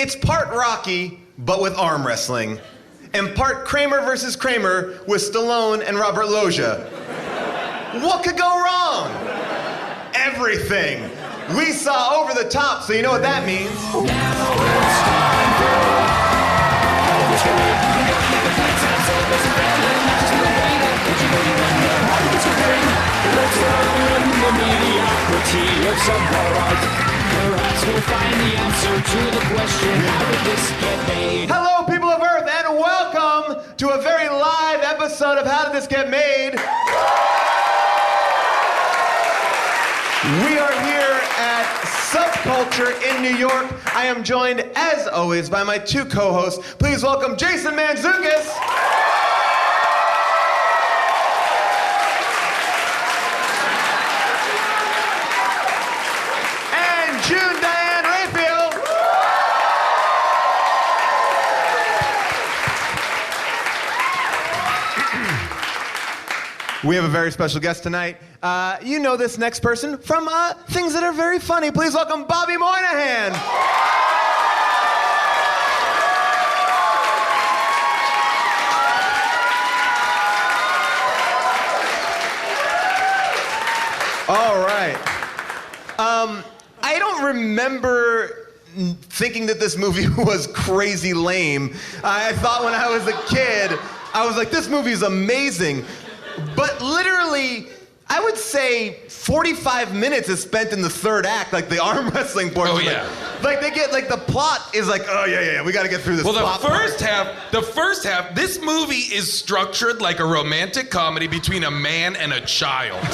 It's part Rocky, but with arm wrestling, and part Kramer versus Kramer with Stallone and Robert Loggia. What could go wrong? Everything. We saw Over the Top, so you know what that means. Perhaps we'll find the answer to the question, how did this get made? Hello, people of Earth, and welcome to a very live episode of How Did This Get Made? We are here at Subculture in New York. I am joined, as always, by my two co-hosts. Please welcome Jason Mantzoukas. And June Diane Rayfield. We have a very special guest tonight. You know this next person from Things That Are Very Funny. Please welcome Bobby Moynihan. All right. I don't remember thinking that this movie was crazy lame. I thought when I was a kid, I was like, this movie's amazing. But literally, I would say 45 minutes is spent in the third act, like the arm wrestling portion. Oh, yeah. Like they get, like the plot is like, oh yeah, we gotta get through this plot. Well, the first half, this movie is structured like a romantic comedy between a man and a child.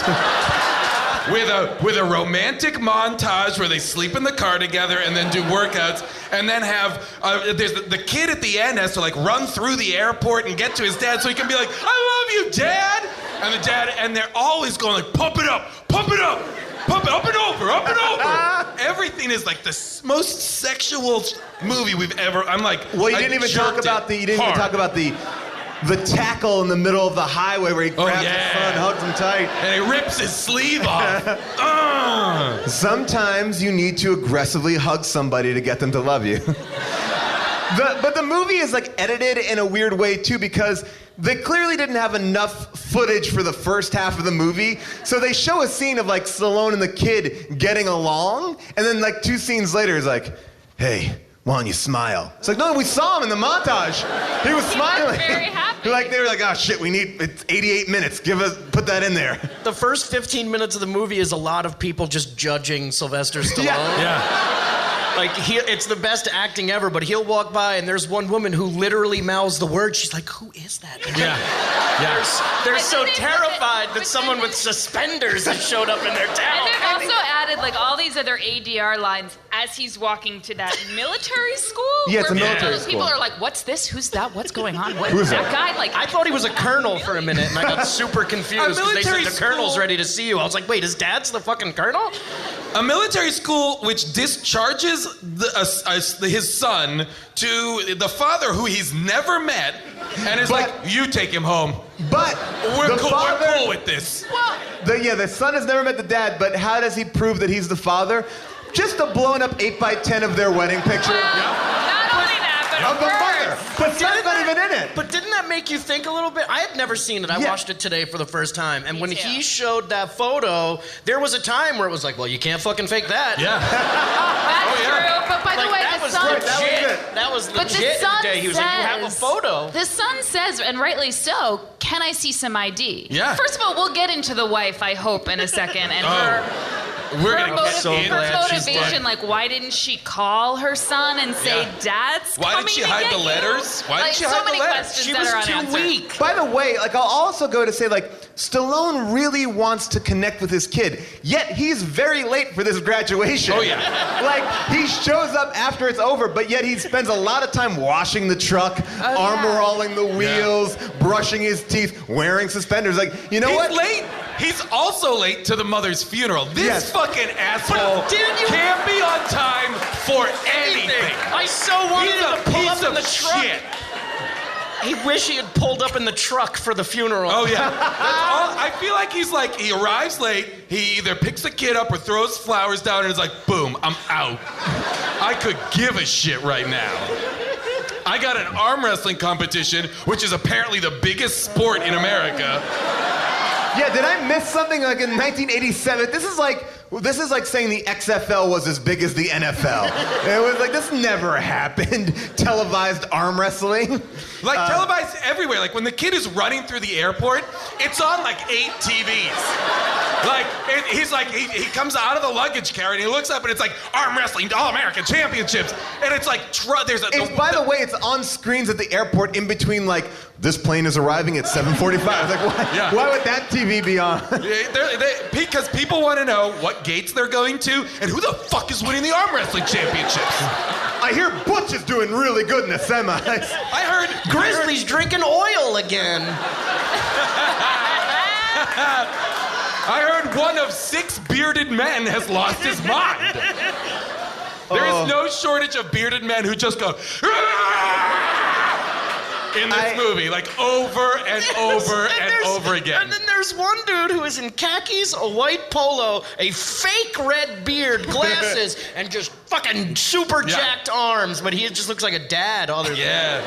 With a romantic montage where they sleep in the car together and then do workouts, and then have there's the kid at the end has to like run through the airport and get to his dad so he can be like, I love you, Dad. And the dad, and they're always going like, pump it up, pump it up, pump it up and over, up and over. Everything is like the most sexual movie we've ever. I'm like, well, you didn't even talk about the tackle in the middle of the highway where he grabs his son, hugs him tight. And he rips his sleeve off. Sometimes you need to aggressively hug somebody to get them to love you. But the movie is like edited in a weird way too, because they clearly didn't have enough footage for the first half of the movie. So they show a scene of like Stallone and the kid getting along, and then like 2 scenes later he's like, hey, why don't you smile? It's like, no, we saw him in the montage. He was smiling. Very happy. They were like, oh shit, it's 88 minutes. put that in there. The first 15 minutes of the movie is a lot of people just judging Sylvester Stallone. Yeah. Like, it's the best acting ever, but he'll walk by and there's one woman who literally mouths the word. She's like, who is that? They're so terrified that someone with suspenders has showed up in their town. And they've also added like all these other ADR lines as he's walking to that military school. Yeah, it's a military school. People are like, what's this? Who's that? What's going on? Who's that guy? Like, I thought he was a colonel for a minute, and I got super confused because they said the colonel's ready to see you. I was like, wait, his dad's the fucking colonel? A military school which discharges his son to the father who he's never met, and is like, you take him home. But we're cool with this. Well, the son has never met the dad, but how does he prove that he's the father? Just a blown up 8x10 of their wedding picture. not only that, but of the mother. But son's not even in it. But didn't that make you think a little bit? I had never seen it. I watched it today for the first time. And when he showed that photo, there was a time where it was like, well, you can't fucking fake that. Yeah. That's true. But by the way, that the was son... legit. That was legit. But the son the day he was like, you have a photo. The son says, and rightly so, can I see some ID? Yeah. First of all, we'll get into the wife, I hope, in a second. And We're gonna get so her glad she's motivation, like, why didn't she call her son and say, Dad's Why coming did she to hide get the you? letters? Why did she so hide many the letters? questions She that was are too unanswered. weak. By the way, like I'll also go to say, like, Stallone really wants to connect with his kid, yet he's very late for this graduation. Oh, yeah. Like, he shows up after it's over, but yet he spends a lot of time washing the truck, armor-rolling the wheels, brushing his teeth, wearing suspenders. Like, you know what? He's late. He's also late to the mother's funeral. This fucking asshole can't be on time for anything. I so wanted him to pull up in the truck. Shit. He wish he had pulled up in the truck for the funeral. Oh yeah. I feel like he arrives late, he either picks the kid up or throws flowers down and is like, boom, I'm out. I could give a shit right now. I got an arm wrestling competition, which is apparently the biggest sport in America. Yeah, did I miss something like in 1987? This is like saying the XFL was as big as the NFL. It was like, this never happened. Televised arm wrestling. Like televised everywhere. Like when the kid is running through the airport, it's on like 8 TVs. Like he comes out of the luggage carrier and he looks up and it's like arm wrestling All-American Championships. And it's like by the way, it's on screens at the airport in between like this plane is arriving at 7:45. Like why would that TV be on? Because people want to know what gates they're going to and who the fuck is winning the arm wrestling championships. I hear Butch is doing really good in the semis. I heard Grizzly's drinking oil again. I heard one of 6 bearded men has lost his mind. There is no shortage of bearded men who just go in this movie, like over and over and over again. And then there's one dude who is in khakis, a white polo, a fake red beard, glasses, and just fucking super jacked arms, but he just looks like a dad other than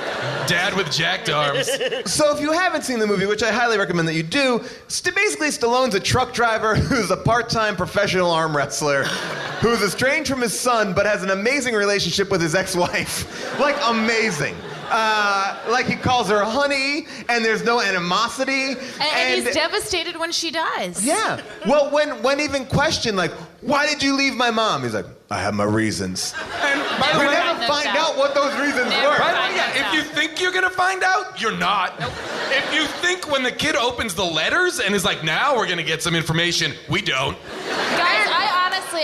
dad with jacked arms. So if you haven't seen the movie, which I highly recommend that you do, basically Stallone's a truck driver who's a part-time professional arm wrestler who's estranged from his son but has an amazing relationship with his ex-wife. Like, amazing. Like he calls her honey, and there's no animosity. And he's devastated when she dies. Yeah. Well, when even questioned, like, why did you leave my mom? He's like, I have my reasons. And by the we way, never find out what those reasons Never were. by the way, if you think you're gonna find out, you're not. Nope. If you think when the kid opens the letters and is like, now we're gonna get some information, we don't. Guys,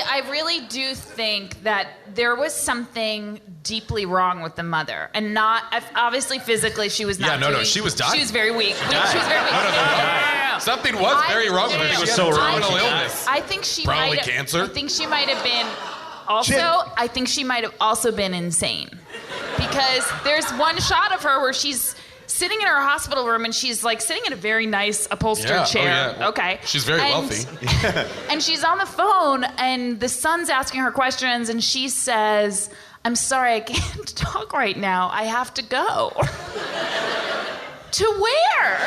I really do think that there was something deeply wrong with the mother, and not obviously physically she was not. No, she was dying. She was very weak. She was very weak. No. Something was very wrong with her. She was so wrong. terminal illness. I think she Probably might have, cancer. I think she might have been. Also, I think she might have also been insane, because there's one shot of her where she's sitting in her hospital room and she's like sitting in a very nice upholstered chair. Okay. She's very wealthy. And she's on the phone and the son's asking her questions and she says, I'm sorry, I can't talk right now. I have to go. To where?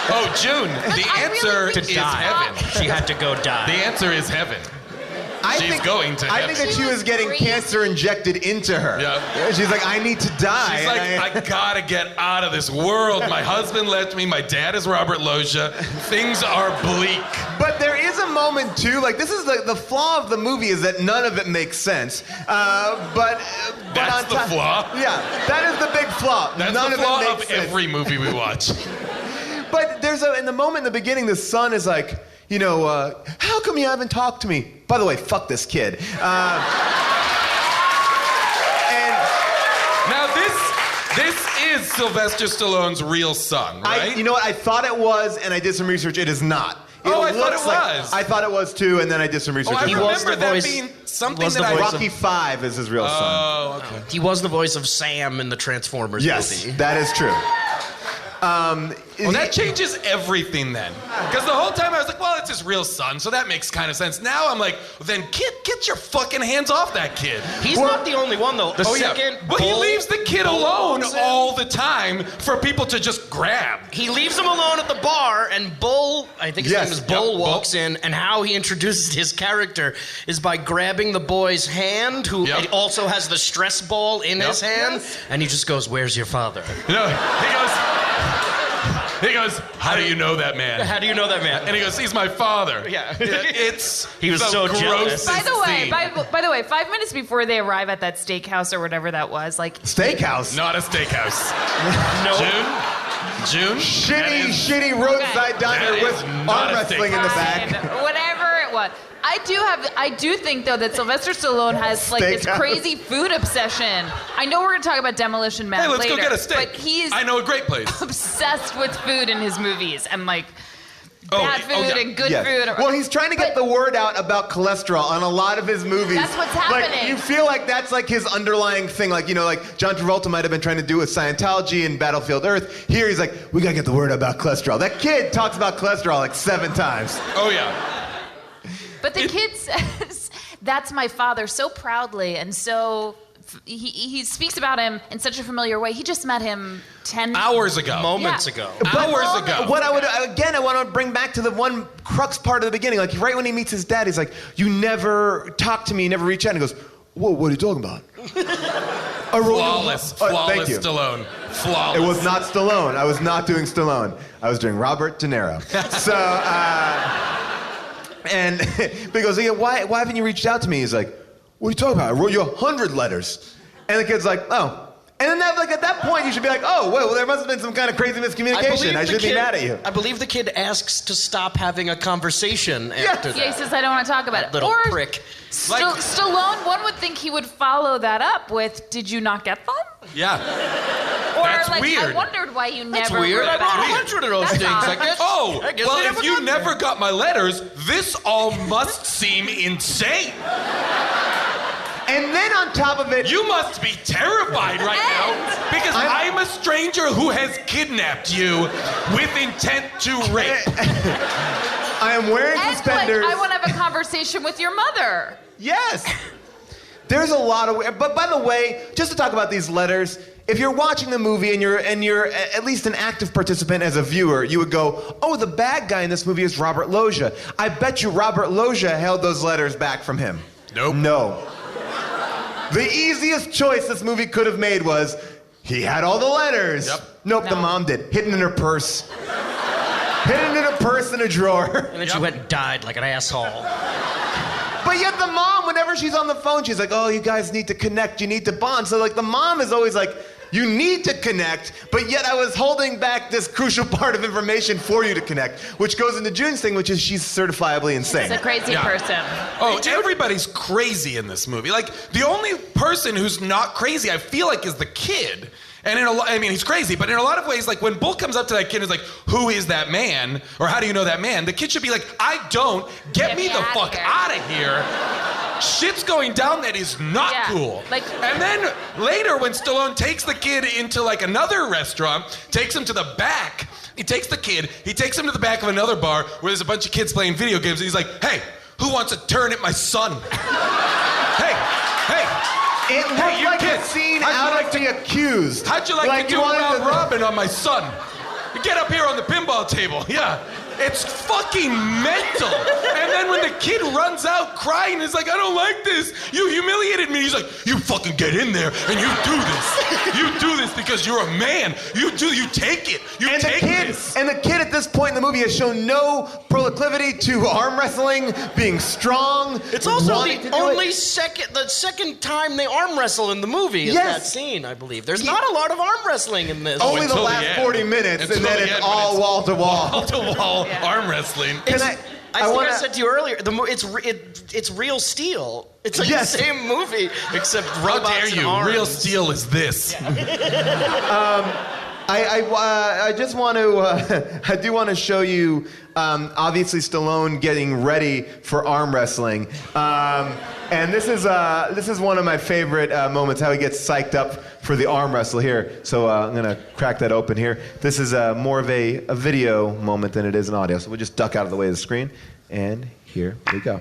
Oh, June, the answer is heaven. She had to go die. The answer is heaven. She's going to I heaven. think that she was getting cancer injected into her. Yeah. She's like, I need to die. She's like, I gotta get out of this world. My husband left me. My dad is Robert Loggia. Things are bleak. But there is a moment too, like this is the flaw of the movie is that none of it makes sense. But That's the flaw? Yeah, that is the big flaw. That's none the flaw of it of makes sense. every movie we watch. But there's in the moment in the beginning, the son is like, you know, how come you haven't talked to me? By the way, fuck this kid. And now this is Sylvester Stallone's real son, right? you know what? I thought it was, and I did some research. It is not. I thought it like, was. I thought it was too, and then I did some research. I He was remember the that voice- being something was the that I... voice Rocky V is his real son. Oh, okay. He was the voice of Sam in the Transformers Yes, movie. that is true. Well, that changes everything then. Because the whole time I was like, well, it's his real son, so that makes kind of sense. Now I'm like, then get your fucking hands off that kid. He's not the only one, though. The second Well, he Bull- leaves the kid Bull alone walks in. all the time for people to just grab. He leaves him alone at the bar, and Bull, I think his Yes. name is Bull, Yep, walks in, and how he introduces his character is by grabbing the boy's hand, who also has the stress ball in his hand, and he just goes, "Where's your father?" No, he goes, how do you know that man? How do you know that man? And he goes, he's my father. Yeah. It's He was the so jealous. grossest By the way, scene. by the way, 5 minutes before they arrive at that steakhouse or whatever that was, like Steakhouse. Not a steakhouse. No. June? Shitty roadside diner that with is arm not a wrestling in the fine, back. whatever it was. I do think though that Sylvester Stallone has like this Steakhouse. crazy food obsession. I know we're gonna talk about Demolition Man Hey, let's later, go get a steak. but he's I know a great place. obsessed with food in his movies and like bad food and good food. Well, he's trying to get the word out about cholesterol on a lot of his movies. That's what's happening. Like, you feel like that's like his underlying thing. Like, you know, like John Travolta might have been trying to do with Scientology and Battlefield Earth. Here he's like, we gotta get the word out about cholesterol. That kid talks about cholesterol like 7 times. Oh, yeah. But the kid says, that's my father, so proudly, and so... He speaks about him in such a familiar way. He just met him 10 hours ago. Moments ago. Hours ago. What I want to bring back to the one crux part of the beginning. Like, right when he meets his dad, he's like, you never talk to me, you never reach out. And he goes, whoa, what are you talking about? Flawless thank you. Stallone. Flawless. It was not Stallone. I was not doing Stallone. I was doing Robert De Niro. So, and but he goes, yeah, why haven't you reached out to me? He's like, what are you talking about? I wrote you 100 letters. And the kid's like, oh. And then at that point, you should be like, oh, well, there must have been some kind of crazy miscommunication. I should be mad at you. I believe the kid asks to stop having a conversation after that. Yeah, he says, I don't want to talk about it. Little prick. Stallone, one would think he would follow that up with, did you not get them? Yeah. Or That's like, weird. I wondered why you That's never weird. wrote I back. wrote 100 of those things. I guess. Oh, I guess well, they if you got there. never got my letters, this all must seem insane. And then on top of it... You must be terrified right now because I'm a stranger who has kidnapped you with intent to rape. I am wearing And suspenders. like, I want to have a conversation with your mother. Yes. There's a lot of... But by the way, just to talk about these letters, if you're watching the movie and you're at least an active participant as a viewer, you would go, oh, the bad guy in this movie is Robert Loggia. I bet you Robert Loggia held those letters back from him. Nope. No. The easiest choice this movie could have made was, he had all the letters. Yep. Nope, No. the mom did. Hidden in her purse. Hidden in a purse in a drawer. And then she went and died like an asshole. But yet the mom, whenever she's on the phone, she's like, oh, you guys need to connect, you need to bond. So like the mom is always like, you need to connect, but yet I was holding back this crucial part of information for you to connect, which goes into June's thing, which is she's certifiably insane. He's a crazy person. Oh, everybody's crazy in this movie. Like, the only person who's not crazy, I feel like, is the kid. And he's crazy, but in a lot of ways, like, when Bull comes up to that kid and is like, who is that man? Or how do you know that man? The kid should be like, I don't. Get me the fuck out of here. Shit's going down that is not cool. And then later when Stallone takes the kid into like another restaurant, takes him to the back, he takes the kid, he takes him to the back of another bar where there's a bunch of kids playing video games, and he's like, hey, who wants a turn at my son? Hey. It looked like a scene out of The Accused. How'd you like to do round robin on my son? Get up here on the pinball table. Yeah. It's fucking mental. And then when the kid runs out crying, he's like, I don't like this. You humiliated me. He's like, you fucking get in there and you do this. You do this because you're a man. You take it. You take this. And the kid at this point in the movie has shown no proclivity to arm wrestling, being strong. It's also the second time they arm wrestle in the movie is that scene, I believe. There's not a lot of arm wrestling in this. Only the last 40 minutes, and then it's all wall to wall. Wall to wall arm wrestling. I said to you earlier, it's real steel. It's like the same movie, except robots How dare you? and arms. Real steel is this. I just want to, I do want to show you, obviously Stallone getting ready for arm wrestling. And this is one of my favorite moments, how he gets psyched up for the arm wrestle here. So I'm going to crack that open here. This is more of a video moment than it is an audio. So we'll just duck out of the way of the screen. And here we go.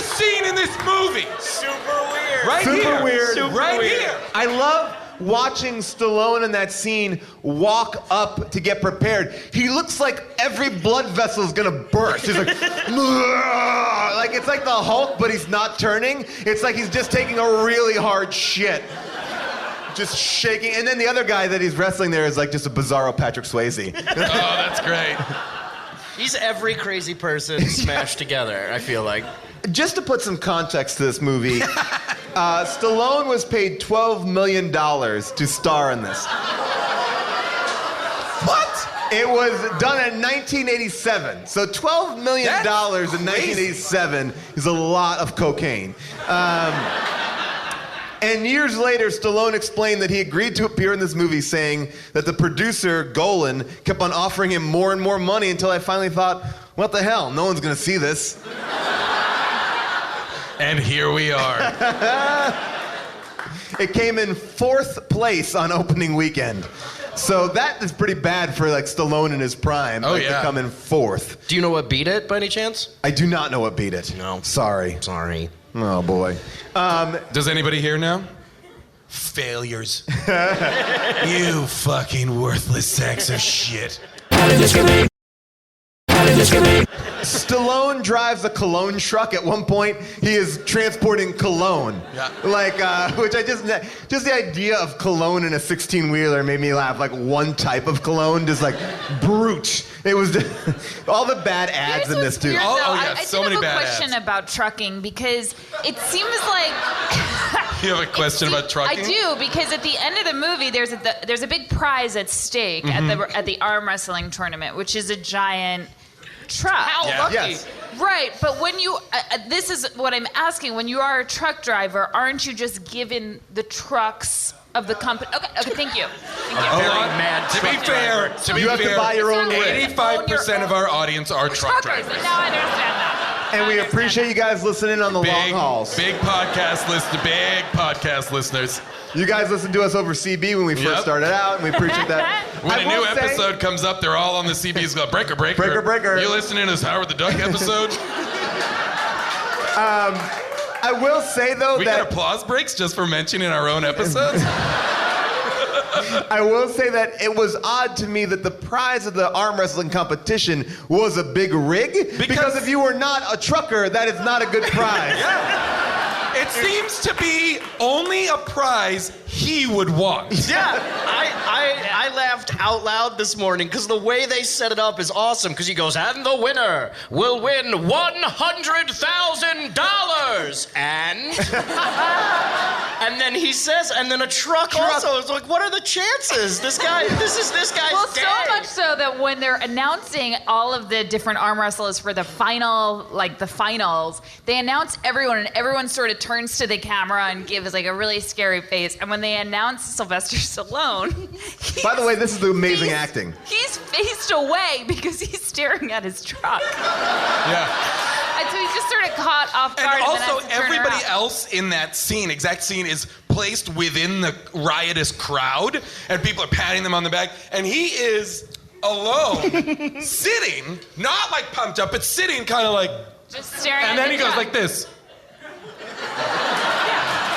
Scene in this movie. Super weird. Right Super here. weird. Super right weird. Here. I love watching Stallone in that scene walk up to get prepared. He looks like every blood vessel is gonna burst. He's like, like it's like the Hulk, but he's not turning. It's like he's just taking a really hard shit. Just shaking. And then the other guy that he's wrestling there is like just a bizarro Patrick Swayze. Oh, that's great. He's every crazy person smashed together, I feel like. Just to put some context to this movie, Stallone was paid $12 million to star in this. What? It was done in 1987. So $12 million in 1987 is a lot of cocaine. And years later, Stallone explained that he agreed to appear in this movie, saying that the producer, Golan, kept on offering him more and more money until I finally thought, what the hell? No one's gonna see this. And here we are. It came in 4th place on opening weekend. So that is pretty bad for like Stallone in his prime. Oh, like, yeah. to come in 4th. Do you know what beat it, by any chance? I do not know what beat it. No. Sorry. Sorry. Oh, boy. Does anybody here know? Failures. You fucking worthless sacks of shit. Stallone drives a cologne truck. At one point, he is transporting cologne. Yeah. Like, which I just the idea of cologne in a 16-wheeler made me laugh. Like one type of cologne, just like brute. It was all the bad ads in this too. Weird, Oh, though. yeah, I so did many have a bad question ads. about trucking because it seems like. You have a question about trucking? I do, because at the end of the movie, there's a big prize at stake at the arm wrestling tournament, which is a giant truck. How lucky. Yes. Right, but when you, this is what I'm asking, when you are a truck driver, aren't you just given the trucks of the company? Okay, thank you. Thank you. Hold Very on. mad To be truck fair, driver. to be You have to fair, buy your own rig. 85% of our audience are truck Truckers, drivers. now I understand that. And we appreciate you guys listening on the long hauls. Big podcast listeners. You guys listened to us over CB when we first Yep. started out, and we appreciate that. When a new episode comes up, they're all on the CB's go, breaker. Breaker. You listening to this Howard the Duck episode? I will say though We that got applause breaks just for mentioning our own episodes? I will say that it was odd to me that the prize of the arm wrestling competition was a big rig. Because if you were not a trucker, that is not a good prize. It seems to be only a prize he would want. Yeah, I laughed out loud this morning because the way they set it up is awesome. Because he goes, and the winner will win $100,000, and then he says, and then a truck also. It's like, what are the chances? This guy's Well, dead. so much so that when they're announcing all of the different arm wrestlers for the final, like the finals, they announce everyone, and everyone sort of turns to the camera and gives like a really scary face. And when they announce Sylvester Stallone, By the way, this is amazing acting. He's faced away because he's staring at his truck. Yeah. And so he's just sort of caught off guard. And then also, has to turn everybody around. else in that exact scene, is placed within the riotous crowd, and people are patting them on the back, and he is alone, sitting, not like pumped up, but sitting kind of like, Just staring and at then the he goes truck. like this.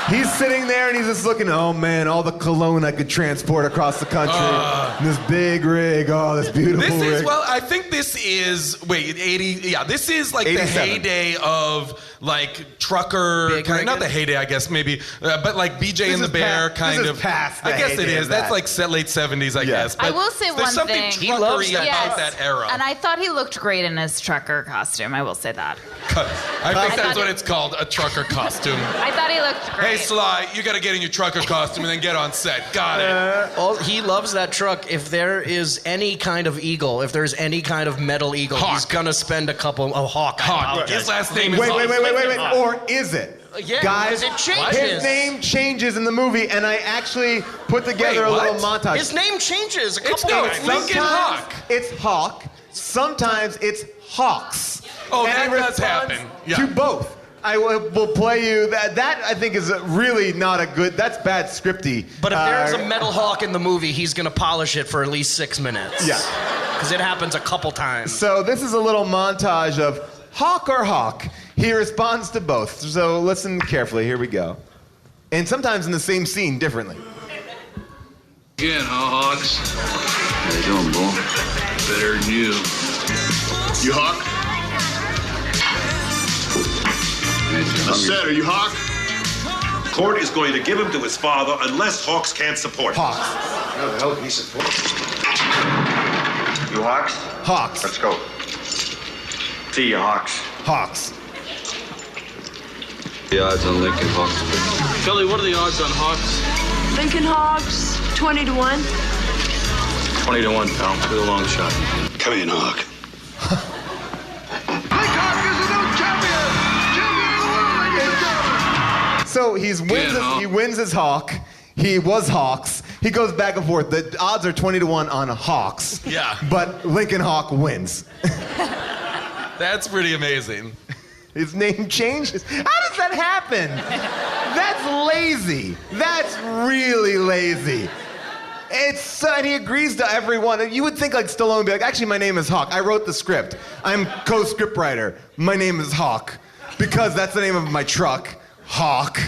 He's sitting there and he's just looking, oh man, all the cologne I could transport across the country. And this big rig, oh, this beautiful This rig. is, well, I think this is, this is like 87. the heyday of like trucker, not the heyday, I guess, maybe, but like BJ and the Bear kind this of. is past the I guess it heyday is. of That's that. like late 70s, I guess. I But will say there's one something thing. He loves truckery that. about that era. And I thought he looked great in his trucker costume. I will say that. I think I that's thought what it- it's called, a trucker costume. I thought he looked great. Hey, Sly, you got to get in your trucker costume and then get on set. Got it. He loves that truck. If there is any kind of eagle, if there's any kind of metal eagle, Hawk. he's gonna spend a couple. Oh, Hawk. I Hawk. apologize. His last name is Wait. Hawk. Or is it? Yeah, Guys, because it changes. his name changes in the movie, and I actually put together Wait, a little what? montage. His name changes a It's couple it's times. Lincoln Hawk. It's Hawk. Sometimes it's Hawks. Oh, And that it does responds happen. Yeah. To both. I will play you that. That I think is really not a good. That's bad scripty. But if there's a metal hawk in the movie, he's gonna polish it for at least 6 minutes. Yeah. Because it happens a couple times. So this is a little montage of Hawk or Hawk. He responds to both. So listen carefully. Here we go. And sometimes in the same scene, differently. Again, huh, Hawks? How you doing, Bull? Better than you. You Hawk? I said, are you Hawk? Court is going to give him to his father unless Hawks can't support him. Hawks. How the hell can he support? You Hawks? Hawks. Let's go. See you, Hawks. Hawks. The odds on Lincoln Hawks. Kelly, what are the odds on Hawks? Lincoln Hawks, 20 to 1. 20 to 1, pal. Do the long shot. Come in, Hawk. So he wins his Hawk. He was Hawks. He goes back and forth. The odds are 20 to 1 on Hawks. Yeah. But Lincoln Hawk wins. That's pretty amazing. His name changes. How does that happen? That's lazy. That's really lazy. And he agrees to everyone. You would think like Stallone would be like, actually, my name is Hawk. I wrote the script. I'm co-script writer. My name is Hawk. Because that's the name of my truck. Hawk.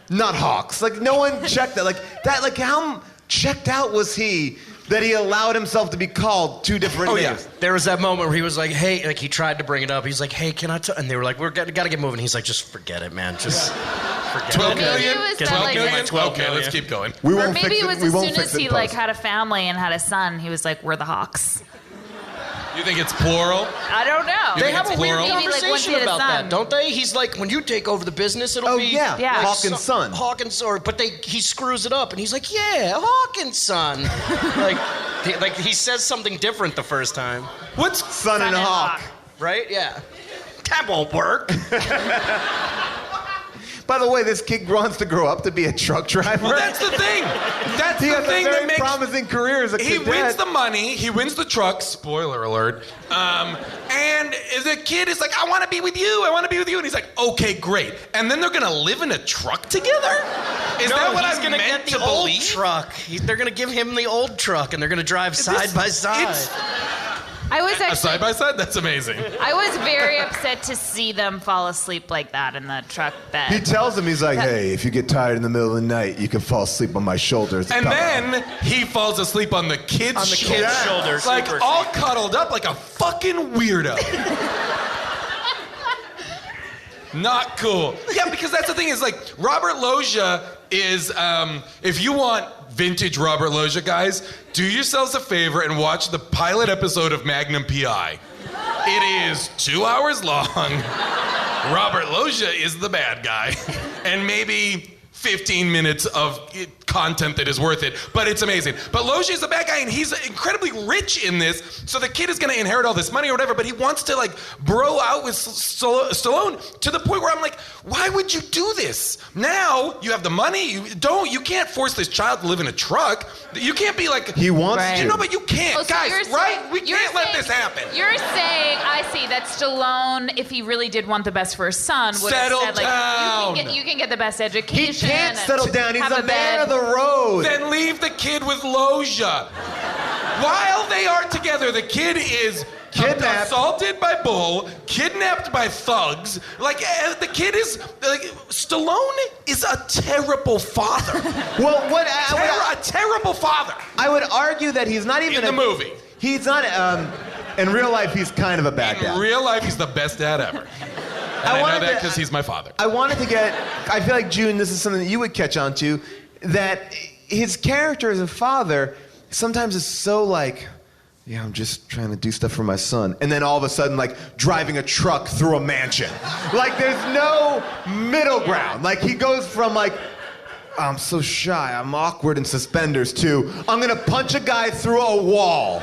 Not Hawks. Like, no one checked that. Like, how checked out was he that he allowed himself to be called two different names? Yeah. There was that moment where he was like, hey, like he tried to bring it up. He's like, hey, can I and they were like, we're gotta get moving. He's like, just forget it, man. Just forget it. 12 Maybe million? it was 12 that, like, million? 12 Okay, let's million. keep going. We Or won't maybe fix it it. was We as won't soon fix as it he in like post. had a family and had a son, he was like, we're the Hawks. You think it's plural? I don't know. You They think have it's a weird plural? Maybe, like, once he conversation had a about son. that, don't they? He's like, when you take over the business, it'll be yeah. Yeah. Hawk and Son. Hawk and Son. But he screws it up, and he's like, yeah, Hawk and Son. like he says something different the first time, What's Son and Hawk. right? Yeah. That won't work. By the way, this kid wants to grow up to be a truck driver. Well, that's the thing. That's he the has thing a that very makes. promising career as a He cadet. wins the money. He wins the truck. Spoiler alert. And the kid is like, I want to be with you. I want to be with you. And he's like, okay, great. And then they're gonna live in a truck together? Is that what he's I'm gonna meant get the to old believe? truck. They're gonna give him the old truck, and they're gonna drive side by side. I was A actually, side by side? That's amazing. I was very upset to see them fall asleep like that in the truck bed. He tells him, he's like, hey, if you get tired in the middle of the night, you can fall asleep on my shoulders. And then he falls asleep on the kid's shoulders. Like Super all cuddled up like a fucking weirdo. Not cool. Yeah, because that's the thing is like Robert Loggia is, if you want vintage Robert Loggia, guys, do yourselves a favor and watch the pilot episode of Magnum P.I. It is 2 hours long. Robert Loggia is the bad guy. And maybe 15 minutes of content that is worth it, but it's amazing. But Loggia is the bad guy, and he's incredibly rich in this, so the kid is gonna inherit all this money or whatever, but he wants to like bro out with Stallone to the point where I'm like, why would you do this? Now you have the money, you can't force this child to live in a truck. You can't be like, He wants Right. to. you know, but you can't, Oh, so guys, you're right? saying- We you're can't let saying- this happen. You're saying, I see, that Stallone, if he really did want the best for his son, would have Settle said, like, down. you can get the best He education. can't and settle down. He's have a man of the road. Then leave the kid with Loggia. While they are together, the kid is Kidnapped. assaulted by Bull, kidnapped by thugs. Like, the kid is, like, Stallone is a terrible father. Well, A terrible father. I would argue that he's not even In the movie. He's not. In real life, he's kind of a bad guy. In real life, he's the best dad ever. And I know wanted that to- because he's my father. I wanted to get. I feel like June. This is something that you would catch on to. That his character as a father sometimes is so like, yeah, I'm just trying to do stuff for my son, and then all of a sudden, like driving a truck through a mansion. Like there's no middle ground. Like he goes from like, I'm so shy, I'm awkward in suspenders, to I'm gonna punch a guy through a wall.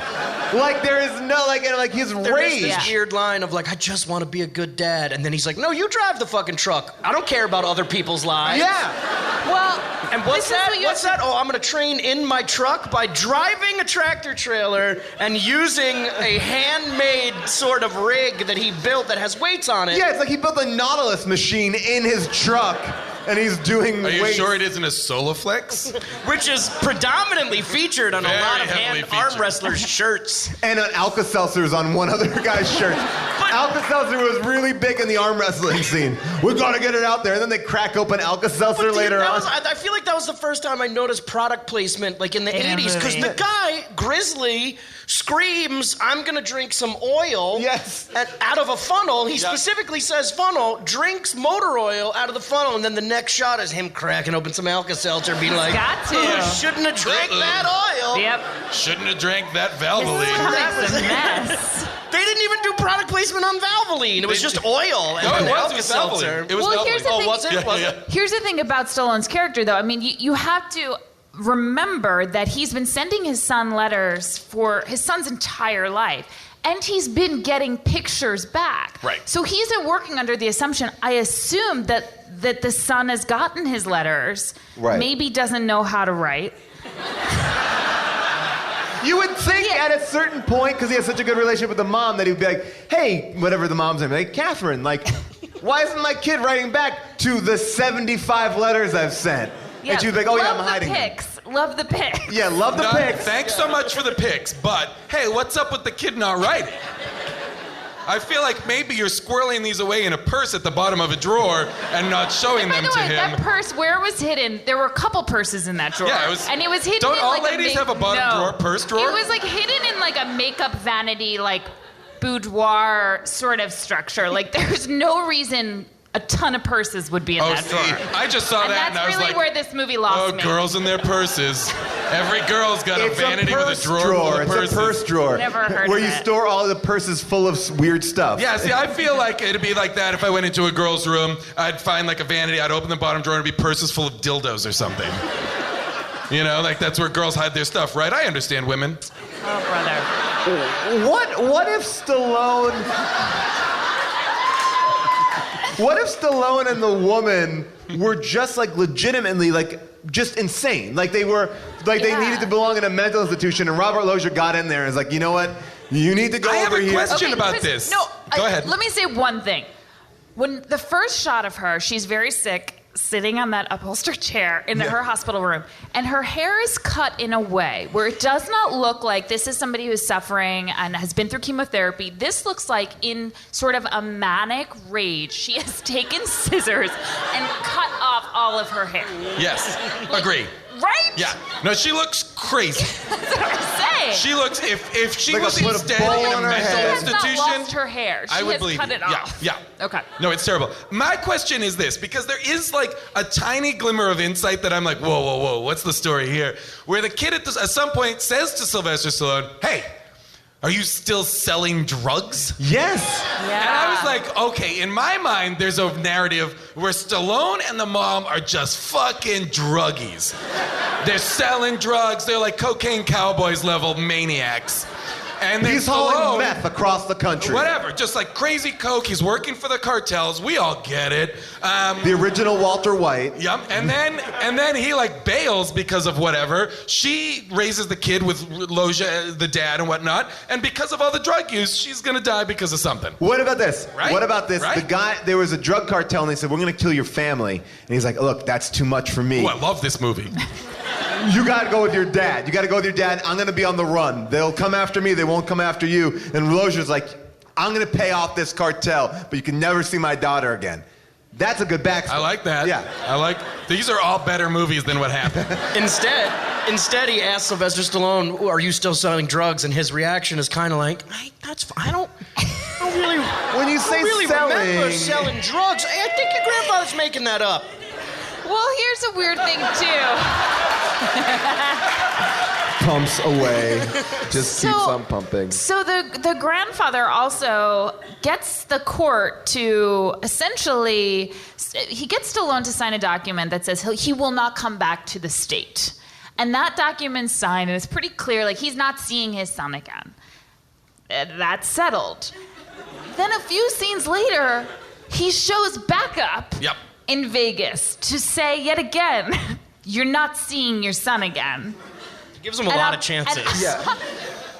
Like there is no like his There is rage. this weird line of like, I just want to be a good dad, and then he's like, no, you drive the fucking truck. I don't care about other people's lives. Yeah. Well, And what's this is that? what you What's have that? Oh, I'm gonna train in my truck by driving a tractor trailer and using a handmade sort of rig that he built that has weights on it. Yeah, it's like he built a Nautilus machine in his truck, and he's doing Are you weights. sure it isn't a Soloflex? Which is predominantly featured on a Very lot of heavily arm featured. wrestlers' shirts. And an Alka-Seltzer's on one other guy's shirt. Alka-Seltzer was really big in the arm wrestling scene. We gotta get it out there. And then they crack open Alka-Seltzer But later that on. was- I feel like that was the first time I noticed product placement, like in the In a 80s, because movie. the guy, Grizzly, screams, I'm gonna drink some oil. Yes. And out of a funnel. He Yeah. specifically says funnel, drinks motor oil out of the funnel, and then the next shot is him cracking open some Alka-Seltzer, being like, got to. "Ugh, shouldn't have drank that oil. Yep. Shouldn't have drank that His Valvoline. stomach's a mess. They didn't even do product placement on Valvoline. It was just oil. No, And it was Alka-Seltzer. Valvoline. It was Well, Valvoline. here's the thing. was it? Was it? Here's the thing about Stallone's character, though. I mean, you have to remember that he's been sending his son letters for his son's entire life. And he's been getting pictures back. Right. So he's working under the assumption, I assume, that the son has gotten his letters, maybe doesn't know how to write. You would think at a certain point, because he has such a good relationship with the mom, that he'd be like, hey, whatever the mom's name, like, Catherine, like, why isn't my kid writing back to the 75 letters I've sent? Yeah, and she'd be like, oh yeah, I'm love hiding the them. pics. Love the pics. Yeah, love the pics. Thanks so much for the pics, but hey, what's up with the kid not writing? I feel like maybe you're squirreling these away in a purse at the bottom of a drawer and not showing them to By the way, him. that purse, where it was hidden, there were a couple purses in that drawer. Yeah, it was. And it was hidden Don't in all like ladies have a bottom drawer, purse drawer? It was like hidden in like a makeup vanity, like boudoir sort of structure. Like there's no reason a ton of purses would be in that drawer. I just saw And that and that's I was really like, where this movie lost me. girls in their purses. Every girl's got a vanity with a drawer full of purses. It's a purse drawer. Never heard where of you it. store all the purses full of weird stuff. Yeah, see, I feel like it'd be like that if I went into a girl's room. I'd find like a vanity, I'd open the bottom drawer and it'd be purses full of dildos or something. You know, like that's where girls hide their stuff, right? I understand women. Oh, brother. What if Stallone... What if Stallone and the woman were just like legitimately like just insane? Like they were, like they needed to belong in a mental institution, and Robert Loggia got in there and was like, you know what? You need to go over here. I have a question about Chris, this. No, Go ahead. Let me say one thing. When the first shot of her, she's very sick, sitting on that upholstered chair in her hospital room, and her hair is cut in a way where it does not look like this is somebody who's suffering and has been through chemotherapy. This looks like in sort of a manic rage, she has taken scissors and cut off all of her hair. Yes, agree. Right? Yeah. No, she looks crazy. That's what I'm saying. She looks, if she Like was put a instead bowl in a on her mental head. She has institution, not lost her hair. She I would has believe cut you. it off. Yeah. Okay. No, it's terrible. My question is this, because there is like a tiny glimmer of insight that I'm like, whoa, what's the story here? Where the kid at some point says to Sylvester Stallone, hey, are you still selling drugs? Yes. Yeah. And I was like, okay, in my mind, there's a narrative where Stallone and the mom are just fucking druggies. They're selling drugs. They're like cocaine cowboys level maniacs. And then He's Stallone, hauling meth across the country. whatever, just like crazy coke. He's working for the cartels. We all get it. The original Walter White. Yep. And then he like bails because of whatever. She raises the kid with Loggia, the dad, and whatnot. And because of all the drug use, she's gonna die because of something. What about this? Right? What about this? Right? The guy, there was a drug cartel, and they said, we're gonna kill your family. And he's like, look, that's too much for me. Oh, I love this movie. You gotta go with your dad. You gotta go with your dad. I'm gonna be on the run. They'll come after me, they won't come after you. And Loggia's like, I'm gonna pay off this cartel, but you can never see my daughter again. That's a good backstory. I like that. Yeah. These are all better movies than what happened. Instead, he asked Sylvester Stallone, "Are you still selling drugs?" And his reaction is kind of like, "That's fine. I don't really." When you say remember selling, selling drugs. I think your grandfather's making that up. Well, here's a weird thing, too. pumps away, just keeps on pumping. So the grandfather also gets the court to essentially, he gets Stallone to sign a document that says he will not come back to the state. And that document's signed, and it's pretty clear, like, he's not seeing his son again. That's settled. Then a few scenes later, he shows back up in Vegas to say yet again, you're not seeing your son again. Gives him a lot of chances.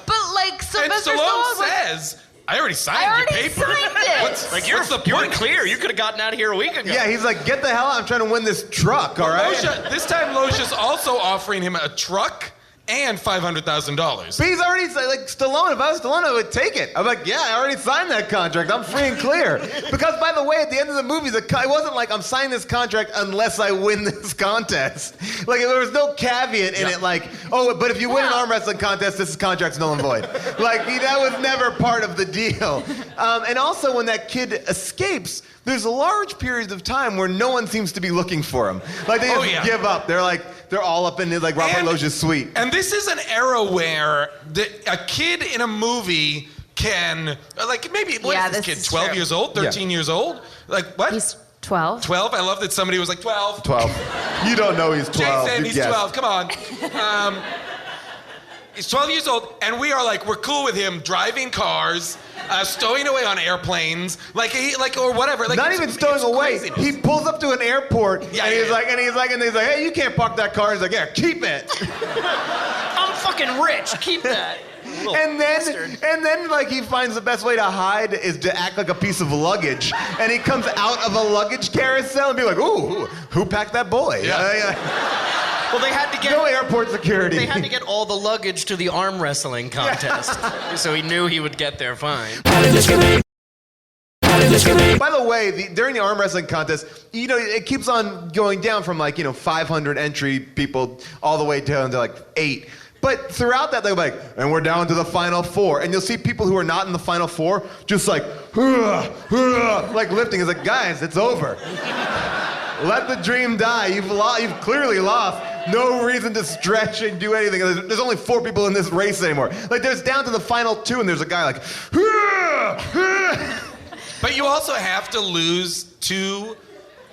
But like Sylvester Stallone says, I already signed your paper. Signed it. What's the point? Clear. You could have gotten out of here a week ago. Yeah, he's like, get the hell out. I'm trying to win this truck, all right? This time, Loggia's also offering him a truck and $500,000. But he's already, like, Stallone, if I was Stallone, I would take it. I'm like, yeah, I already signed that contract. I'm free and clear. Because, by the way, at the end of the movie, it wasn't like, I'm signing this contract unless I win this contest. Like, there was no caveat in it, like, oh, but if you win an arm wrestling contest, this contract's null and void. Like, that was never part of the deal. And also, when that kid escapes, there's large periods of time where no one seems to be looking for him. Like, they just give up. They're all up in, like, Robert Loggia's suite. And this is an era where a kid in a movie can, like, maybe, what Yeah, is this this kid, is 12 true. years old, 13 years old? Like, what? He's 12. 12? I love that somebody was like, 12. 12. You don't know he's 12. Jason, you he's guessed. 12, come on. He's 12 years old, and we are like, we're cool with him driving cars, stowing away on airplanes, or whatever. Like, Not even stowing away. craziness. He pulls up to an airport, and he's like, hey, you can't park that car. He's like, yeah, keep it. I'm fucking rich. Keep that. And then, like, he finds the best way to hide is to act like a piece of luggage, and he comes out of a luggage carousel and be like, ooh, who packed that boy? Well, they had to get no airport security. They had to get all the luggage to the arm wrestling contest, so he knew he would get there fine. By the way, during the arm wrestling contest, it keeps on going down from 500 entry people all the way down to 8. But throughout that, they're like, and we're down to the final 4. And you'll see people who are not in the final 4 just like lifting. It's like, guys, it's over. Let the dream die. You've clearly lost. No reason to stretch and do anything. There's only 4 people in this race anymore. Like, there's down to the final 2, and there's a guy like, But you also have to lose 2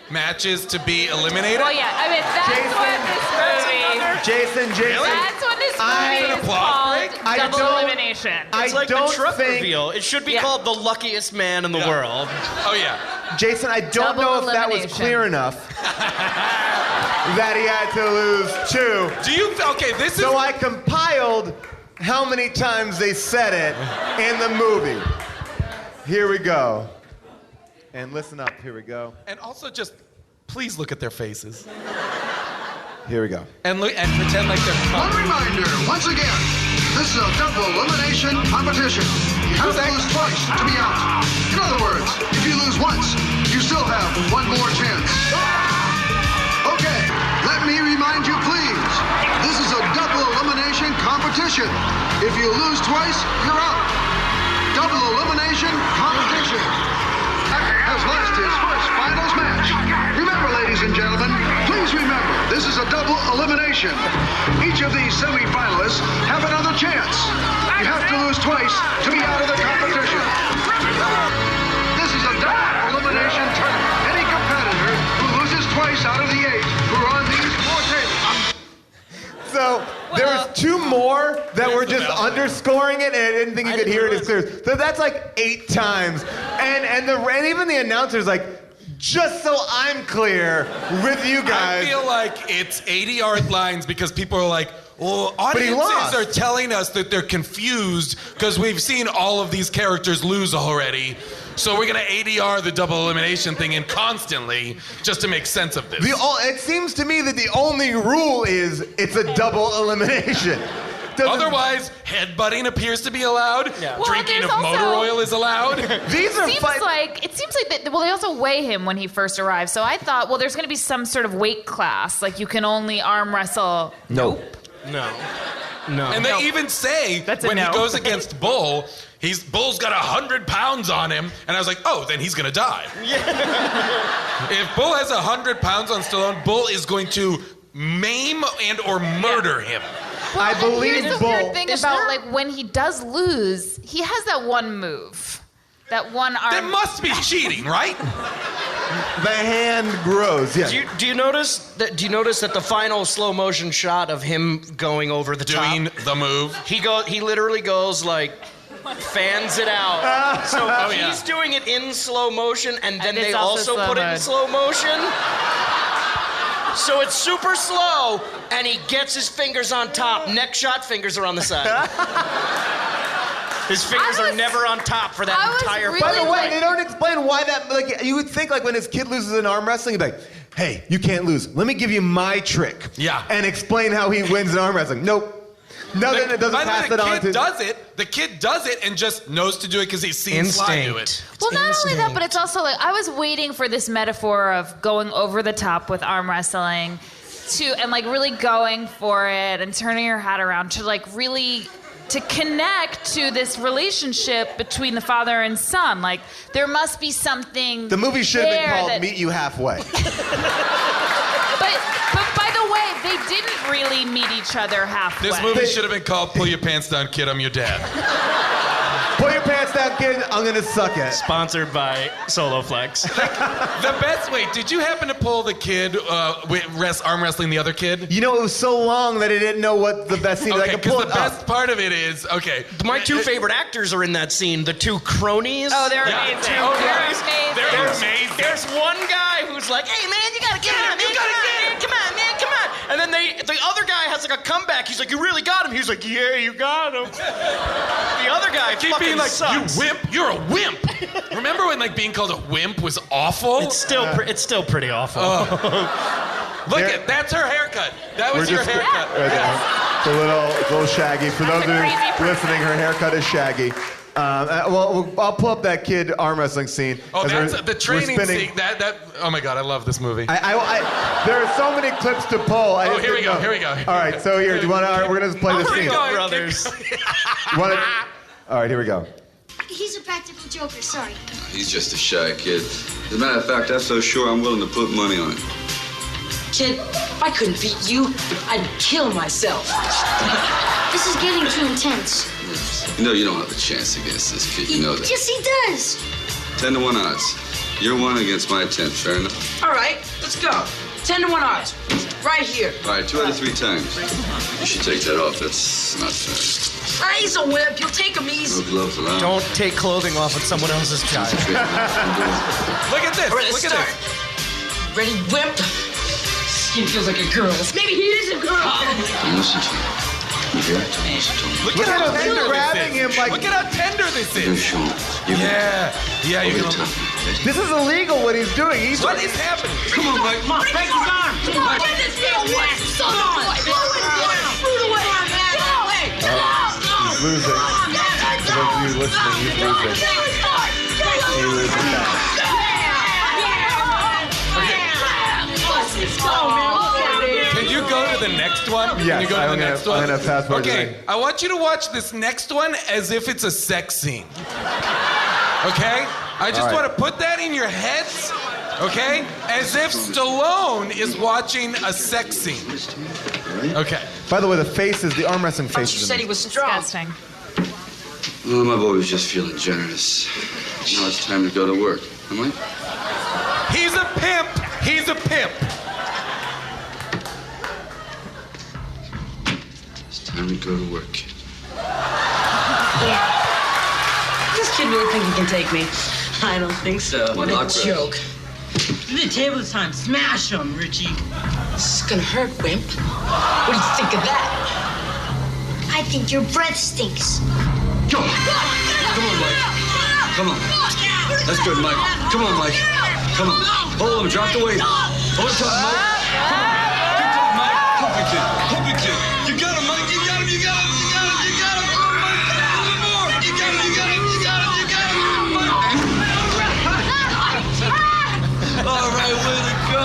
matches to be eliminated. Well, yeah, I mean, that's what this movie... Jason. That's what this movie is called, double elimination. It's like the truck reveal. It should be called the luckiest man in the world. Oh, yeah. Jason, I don't know if that was clear enough that he had to lose 2. So I compiled how many times they said it in the movie. Here we go. And listen up, here we go. And also just, please look at their faces. Here we go. And pretend like they're One reminder, once again, this is a double elimination competition. You have to lose twice to be out. In other words, if you lose once, you still have one more chance. Okay, let me remind you, please. This is a double elimination competition. If you lose twice, you're out. Double elimination competition. Has lost his first finals match. Remember, ladies and gentlemen, please remember, this is a double elimination. Each of these semi-finalists have another chance. You have to lose twice to be out of the competition. This is a double elimination tournament. Any competitor who loses twice out of the 8 who are on these 4 tables. So there was 2 more that were just underscoring it, and I didn't think you could hear it as clear. So that's 8 times. And even the announcer's like, just so I'm clear with you guys. I feel like it's 80-yard lines because people are like, well, audiences are telling us that they're confused because we've seen all of these characters lose already. So we're going to ADR the double elimination thing in constantly just to make sense of this. It seems to me that the only rule is it's a double elimination. Otherwise, headbutting appears to be allowed. Yeah. Well, drinking of motor oil is allowed. These are it seems like that. Well, they also weigh him when he first arrives. So I thought, well, there's going to be some sort of weight class. Like you can only arm wrestle. Nope. No. And they even say when he goes against Bull, Bull's got 100 pounds on him, and I was like, oh, then he's gonna die. Yeah. If Bull has 100 pounds on Stallone, Bull is going to maim and or murder him. Well, I believe here's the weird thing about when he does lose, he has that one move, that one arm. There must be cheating, right? The hand grows. Yeah. Do you notice that the final slow motion shot of him going over the top, doing the move, he literally goes fans it out. So he's doing it in slow motion, and then they also put it in slow motion. So it's super slow, and he gets his fingers on top. Neck shot, fingers are on the side. His fingers are never on top for that entire By the way, they don't explain why that, you would think when his kid loses in arm wrestling, he'd be like, hey, you can't lose. Let me give you my trick. Yeah. And explain how he wins in arm wrestling. Nope. Nothing that doesn't pass it on to... The kid does it and just knows to do it because he's seen Sly do it. Well, not only that, but it's also I was waiting for this metaphor of going over the top with arm wrestling and really going for it and turning your hat around to really to connect to this relationship between the father and son. There must be something. The movie should have been called Meet You Halfway. But by the way, they didn't really meet each other halfway. This movie should have been called Pull Your Pants Down, Kid, I'm Your Dad. Pull your pants that kid, I'm gonna suck it. Sponsored by Soloflex. The best. Wait, did you happen to pull the kid arm wrestling the other kid? You know, it was so long that I didn't know what the best scene. Okay, I could pull because the it up. best part of it is My two favorite actors are in that scene. The two cronies. Oh, they're amazing. They're amazing. There's one guy who's like, "Hey man, you gotta get him, man. Come on, man, come on." And then the other guy has like a comeback. He's like, "You really got him." He's like, "Yeah, you got him." The other guy keep fucking being like, sucks. "You wimp! You're a wimp." Remember when like being called a wimp was awful? It's still pretty awful. Look at that's her haircut. That was your haircut. Right there. It's a little shaggy. For those of you listening, her haircut is shaggy. Well, I'll pull up that kid arm wrestling scene. Oh, that's the training scene. Oh my God, I love this movie. There are so many clips to pull. Here we go. All right, so here, do you want to? We're gonna play this scene. Brothers. All right, here we go. He's a practical joker, sorry. He's just a shy kid. As a matter of fact, I'm so sure I'm willing to put money on it. Kid, if I couldn't beat you, I'd kill myself. This is getting too intense. You know you don't have a chance against this kid. You know that. Yes, he does. 10-1 odds. You're 1 against my 10. Fair enough. All right, let's go. 10-1 odds. Right here. All right, 2 out of 3 times. You should take that off. That's not fair. He's a wimp. You'll take him easy. No gloves allowed. Don't take clothing off with someone else's child. Look at this. All right, let's Look at start. this. Ready, wimp? Skin feels like a girl's. Maybe he is a girl. Listen to me. You hear it? Listen to me. Look at how tender this grabbing him is. like- Look at how tender this You're is. showing. You're Yeah, you're gonna. This is illegal what he's doing. What is happening? Come on, Mike. Come on, break his arm. Come on, get this real wet. Son of a boy. Slow it down. Shoot away. He's losing. For those of you listening, he's losing. He loses now. Can you go to the next one? Yes, Can you go to the next one? I'm gonna fast forward. Okay, I want you to watch this next one as if it's a sex scene. Okay? I just want to put that in your heads, okay? As if Stallone is watching a sex scene. Okay. By the way, the arm wrestling You faces. said he was strong. Disgusting. Well, my boy was just feeling generous. Now it's time to go to work. Am I? He's a pimp. He's a pimp. It's time to go to work, kid. This kid really think he can take me? I don't think so. Why What not, a Chris? joke. The table this time. Smash him, Richie. This is gonna hurt, wimp. What do you think of that? I think your breath stinks. Go! Come on, Mike. Come on. That's good, Mike. Come on, Mike. Come on. Hold him. Drop the weight. Hold it tight, Mike. Come on. Keep going, Mike. Pump it, kid. Pump it, kid. You got him, Mike. You got him. You got him. You got him. You got him. Come on, Mike. A little more. You got him. You got him. You got him. You got him. Mike. All right, way to go.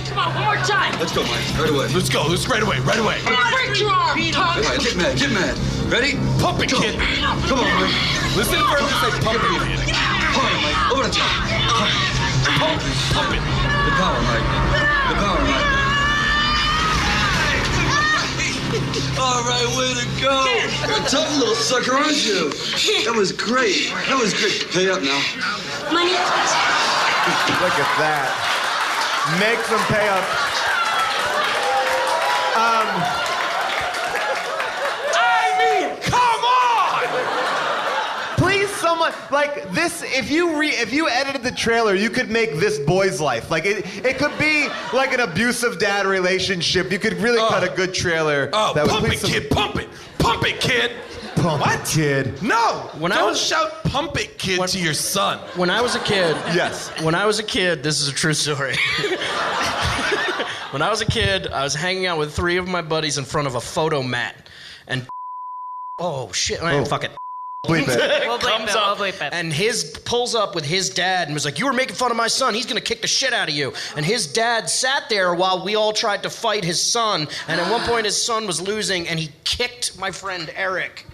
Come on, one more time. Let's go, Mike. Right away. Let's go. Let's right away. Right away. Come on, break your arm. All right, get mad. Get mad. Ready? Pump it, kid. Come on, Mike. Listen for him to say pump it. Pump it, Mike. Over the top. Pump it. The power, Mike. The power, Mike. All right, way to go. You're a tough little sucker, aren't you? That was great. That was great. Pay up now. Money? Look at that. Makes them pay up. I mean, come on! Please, someone like this. If you edited the trailer, you could make this boy's life. Like it could be like an abusive dad relationship. You could really cut a good trailer. Oh, that would pump it, please kid. Pump it. Pump it, kid. Pump What? it, kid. No. When I Don't was- shout pump it, kid, to your son. When I was a kid, Yes. When I was a kid, this is a true story. When I was a kid, I was hanging out with 3 of my buddies in front of a photo mat, and oh shit, man, fuck it. Bleep it. We'll bleep Comes it. up, We'll bleep it. and pulls up with his dad and was like, "You were making fun of my son. He's gonna kick the shit out of you." And his dad sat there while we all tried to fight his son. And at one point, his son was losing, and he kicked my friend Eric.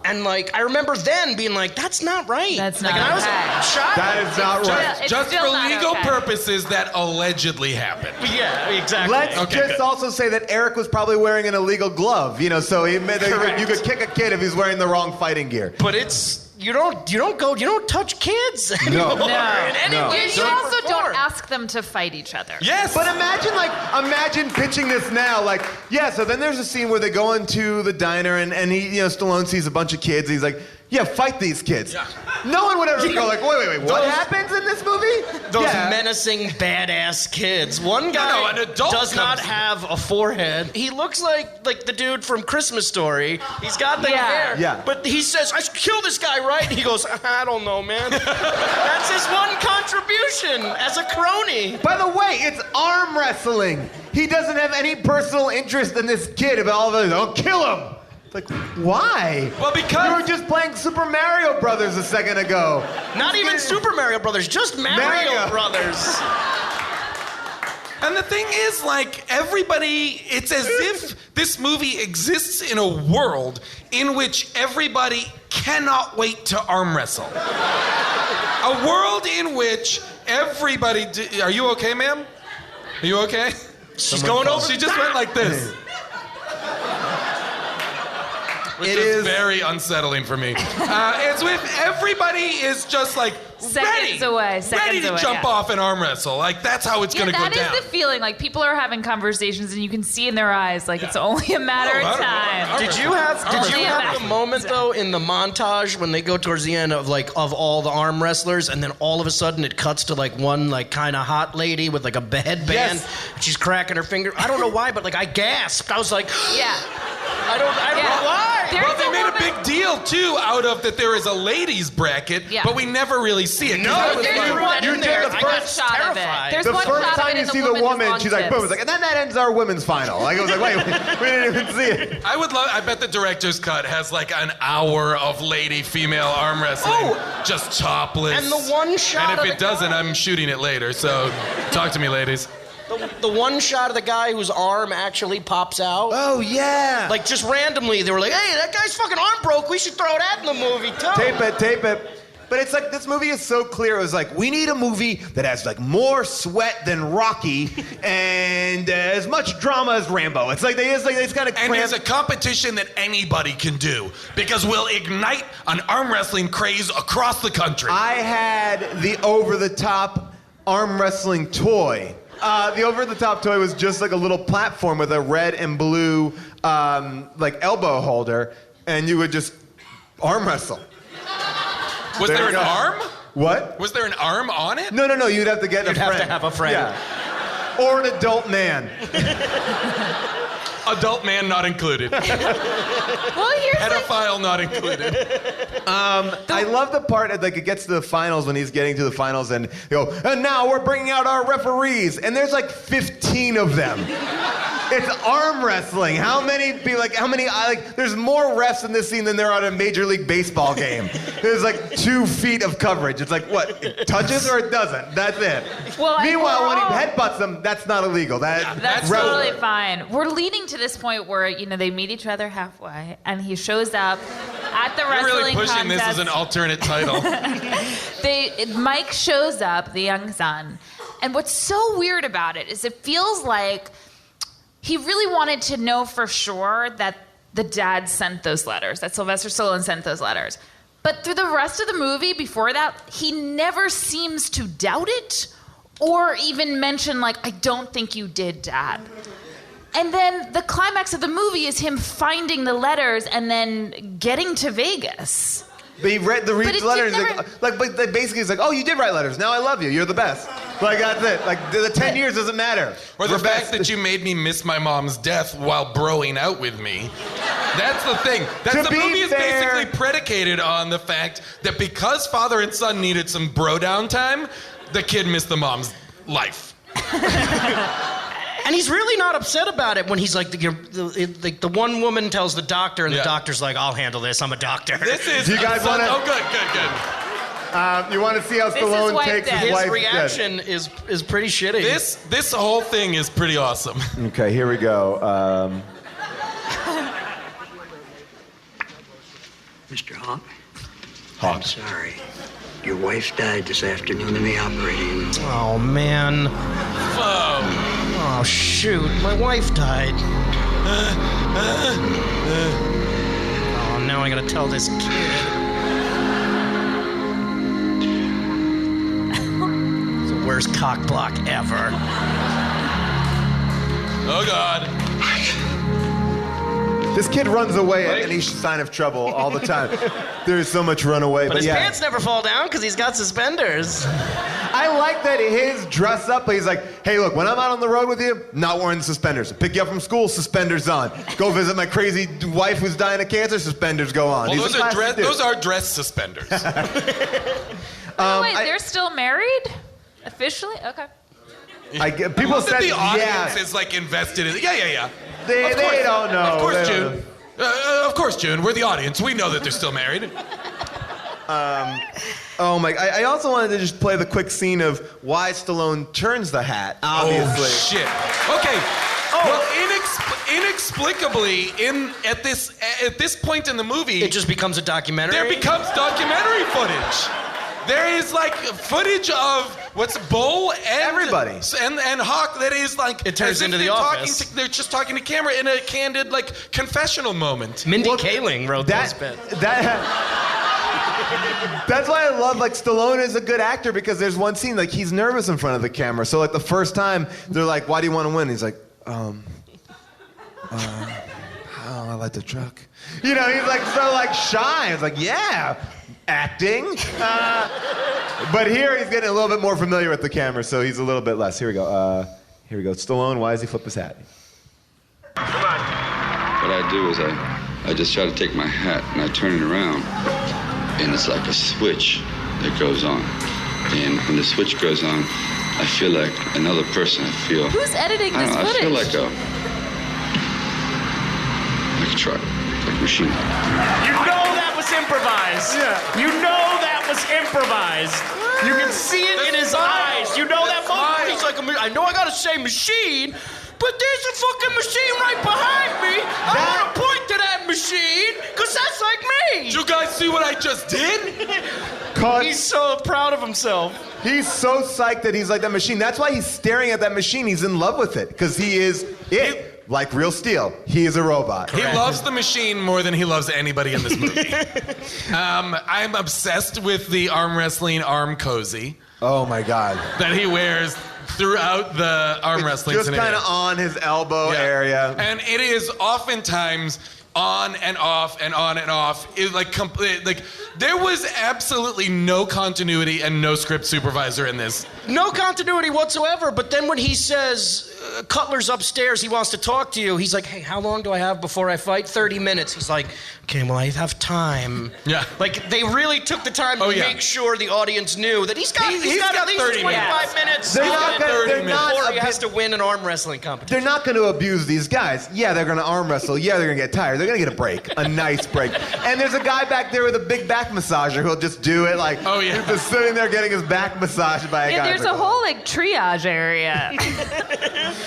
And like, I remember then being like, "That's not right." That's like, not and I was okay. a child. That is not right. It's Just still for not legal okay. purposes, that allegedly happened. Yeah, exactly. Let's just also say that Eric was probably wearing an illegal glove. You know, so you could kick a kid if he's wearing the wrong fighting gear. But it's you don't touch kids anymore. No. In any No. way, You shape, or also don't form. ask them to fight each other. Yes. But imagine pitching this now. Like, yeah, so then there's a scene where they go into the diner and he, Stallone sees a bunch of kids. And he's like, yeah, fight these kids. Yeah. No one would ever go like, wait, what happens in this movie? Those Yeah. menacing, badass kids. One guy an adult does not comes- have a forehead. He looks like the dude from Christmas Story. He's got the hair. Yeah. But he says, I should kill this guy, right? And he goes, I don't know, man. That's his one contribution as a crony. By the way, it's arm wrestling. He doesn't have any personal interest in this kid. If all of us, don't kill him. Like, why? Well, because- you were just playing Super Mario Brothers a second ago. Not even Super Mario Brothers, just Mario Brothers. And the thing is, like, everybody, it's as if this movie exists in a world in which everybody cannot wait to arm wrestle. A world in which everybody, are you okay, ma'am? Are you okay? She's going over. She just went like this. Which It is is- very unsettling for me. It's with everybody is just like Seconds ready, away, ready to away, jump yeah. off and arm wrestle. Like that's how it's gonna go down. That is the feeling. Like people are having conversations, and you can see in their eyes, like it's only a matter of time. Did you have Yeah. the moment though in the montage when they go towards the end of all the arm wrestlers, and then all of a sudden it cuts to like one like kind of hot lady with like a headband. Yes. She's cracking her finger. I don't know why, but like I gasped. I was like, Yeah. I don't know why. There's Well, they a made a woman- big deal too out of that there is a ladies bracket, Yeah. but we never really see it. 'cause No, that was they like- threw that you in did there. the I got first shot of it. terrified. There's The one first shot of time it you and see the the woman has woman, long she's like, tips. boom. It's like, and then that ends our women's final. Like, it was like, wait, we didn't even see it. I bet the director's cut has like an hour of lady-female arm wrestling, just topless. And the one shot And if of it the doesn't, I'm shooting it later. So talk to me, ladies. The one shot of the guy whose arm actually pops out. Oh, yeah. Like just randomly, they were like, "Hey, that guy's fucking arm broke. We should throw that in the movie too." Tape it. But it's like, this movie is so clear. It was like, we need a movie that has like more sweat than Rocky and as much drama as Rambo. It's like, they just kind of And it's a competition that anybody can do because we'll ignite an arm wrestling craze across the country. I had the over-the-top arm wrestling toy. The over-the-top toy was just like a little platform with a red and blue like elbow holder, and you would just arm wrestle. Was There there you an go. arm? What? Was there an arm on it? No. You'd have to get a friend. have to have a friend. Yeah. Or an adult man. Adult man not included. Well, here's the Pedophile not included. I love the part like it gets to the finals when he's getting to the finals and you go, and now we're bringing out our referees, and there's like 15 of them. It's arm wrestling. How many? There's more refs in this scene than there are at a Major League Baseball game. There's like 2 feet of coverage. It's like what? It touches or it doesn't. That's it. Well, Meanwhile, when he overall- headbutts them, that's not illegal. That's ref- totally fine. We're leading to this point where they meet each other halfway, and he shows up at the You're wrestling really pushing contest. this as an alternate title. Mike shows up, the young son, and what's so weird about it is it feels like he really wanted to know for sure that the dad sent those letters, that Sylvester Stallone sent those letters. But through the rest of the movie, before that, he never seems to doubt it or even mention, like, I don't think you did, Dad. And then the climax of the movie is him finding the letters and then getting to Vegas. But he read the But it letters, never- but basically it's like, oh, you did write letters. Now I love you. You're the best. Like, that's it. Like, the 10 years doesn't matter. Or the We're fact best. that you made me miss my mom's death while broing out with me. That's the thing. To The be movie is fair- basically predicated on the fact that because father and son needed some bro down time, the kid missed the mom's life. And he's really not upset about it when he's like, the one woman tells the doctor, and the doctor's like, I'll handle this. I'm a doctor. This is. Do you guys son- wanna- Oh, good. You want to see how is Stallone wife takes dead. his His wife reaction is pretty shitty. This whole thing is pretty awesome. dead. Okay, here we go. Mr. Hawk? I'm sorry. Your wife died this afternoon in the operating room. Oh, man. Whoa. Oh, shoot. My wife died. Oh, now I gotta tell this kid. worst cock block ever. Oh, God. This kid runs away at any sign of trouble all the time. There's so much runaway. But his pants never fall down because he's got suspenders. I like that his dress up, but he's like, hey, look, when I'm out on the road with you, not wearing suspenders. Pick you up from school, suspenders on. Go visit my crazy wife who's dying of cancer, suspenders go on. Well, those are dress suspenders. Wait, they're still married? Officially? Okay. People said the audience is like invested in. Yeah. They don't know. Of course, June. Of course, June. We're the audience. We know that they're still married. Oh my! I also wanted to just play the quick scene of why Stallone turns the hat. Obviously. Oh shit. Okay. Well, inexplicably, at this point in the movie, it just becomes a documentary. There becomes documentary footage. There is like footage of Bull and everybody and Hawk that is like it turns into The Office. They're just talking to camera in a candid like confessional moment. Mindy Kaling wrote this bit. That's why I love like Stallone is a good actor because there's one scene like he's nervous in front of the camera. So like the first time they're like, "Why do you want to win?" He's like, I like the truck. You know, he's like so like shy. He's like, yeah. Acting. But here he's getting a little bit more familiar with the camera, so he's a little bit less. Here we go. Stallone, why does he flip his hat? Come on. What I do is I just try to take my hat and I turn it around, and it's like a switch that goes on. And when the switch goes on, I feel like another person. I feel. Who's editing this footage? I feel like a truck, like a machine. You know that was improvised. Yeah. You know that was improvised. You can see it in his eyes. You know that moment. He's like, I know I gotta say machine, but there's a fucking machine right behind me. I want to point to that machine, because that's like me. Did you guys see what I just did? He's so proud of himself. He's so psyched that he's like that machine. That's why he's staring at that machine. He's in love with it, because he is it. Like real steel, he is a robot. He loves the machine more than he loves anybody in this movie. I'm obsessed with the arm wrestling arm cozy. Oh my God. That he wears throughout the arm wrestling just scenario. Just kind of on his elbow area. And it is oftentimes on and off and on and off. It's like there was absolutely no continuity and no script supervisor in this. No continuity whatsoever, but then when he says, Cutler's upstairs, he wants to talk to you, he's like, hey, how long do I have before I fight? 30 minutes. He's like, okay, well, I have time. Yeah. Like, they really took the time to make sure the audience knew that he's got at least 25 minutes. Before he has to win an arm wrestling competition. They're not going to abuse these guys. Yeah, they're going to arm wrestle. Yeah, they're going to get tired. They're going to get a break, a nice break. And there's a guy back there with a big back massager who'll just do it. Like, he's just sitting there getting his back massaged by a guy. There's a whole like triage area.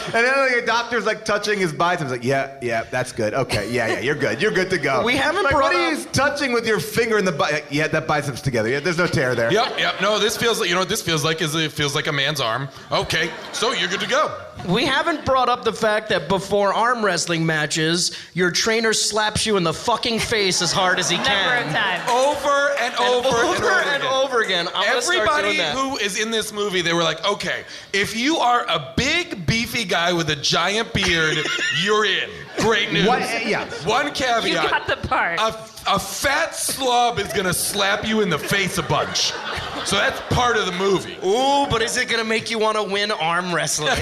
And then like, a doctor's like touching his biceps. Like, yeah, that's good. Okay, yeah, you're good. You're good to go. We haven't like, brought what are you touching with your finger in the bicep? Yeah, that bicep's together. Yeah, there's no tear there. Yep. No, this feels like, what this feels like is it feels like a man's arm. Okay, so you're good to go. We haven't brought up the fact that before arm wrestling matches, your trainer slaps you in the fucking face as hard as he can. Never a time. Over and over again. Everybody who is in this movie, they were like, okay, if you are a big, beefy guy with a giant beard, you're in. Great news. One caveat. You got the part. A fat slob is gonna slap you in the face a bunch. So that's part of the movie. Ooh, but is it gonna make you want to win arm wrestling?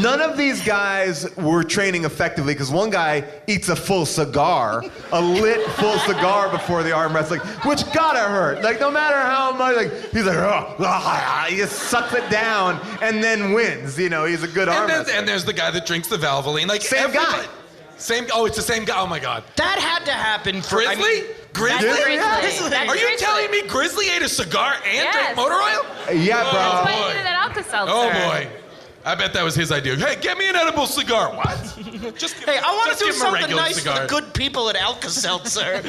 None of these guys were training effectively because one guy eats a full cigar, a lit full cigar before the arm wrestling, which gotta hurt. Like no matter how much, like he's like, he just sucks it down and then wins. You know, he's a good arm wrestler. And there's the guy that drinks the Valvoline. Like same guy. It's the same guy. Oh my God. That had to happen for Grizzly? Grizzly? Are you telling me Grizzly ate a cigar and drank motor oil? Yeah, bro. That's why he needed an Alka-Seltzer. Oh boy. I bet that was his idea. Hey, get me an edible cigar. What? I want to do something nice for the good people at Alka-Seltzer.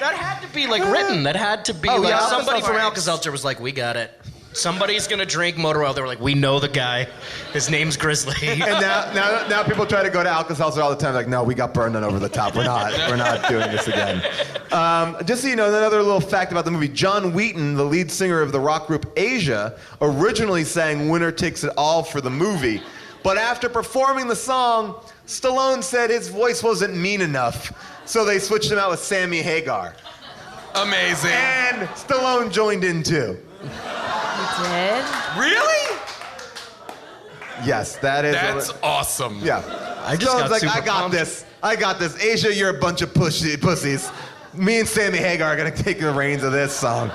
That had to be like written. That had to be somebody from Alka-Seltzer was like, we got it. Somebody's gonna drink motor oil. They were like, we know the guy. His name's Grizzly. And now people try to go to Alka-Seltzer all the time. Like, no, we got burned on over the top. We're not doing this again. Just so you know, another little fact about the movie: John Wheaton, the lead singer of the rock group Asia, originally sang "Winner Takes It All" for the movie, but after performing the song, Stallone said his voice wasn't mean enough, so they switched him out with Sammy Hagar. Amazing. And Stallone joined in too. You did? Really? Yes, that's awesome. Yeah. I just Stallone's got like, super I got this. Asia, you're a bunch of pussies. Me and Sammy Hagar are gonna take the reins of this song.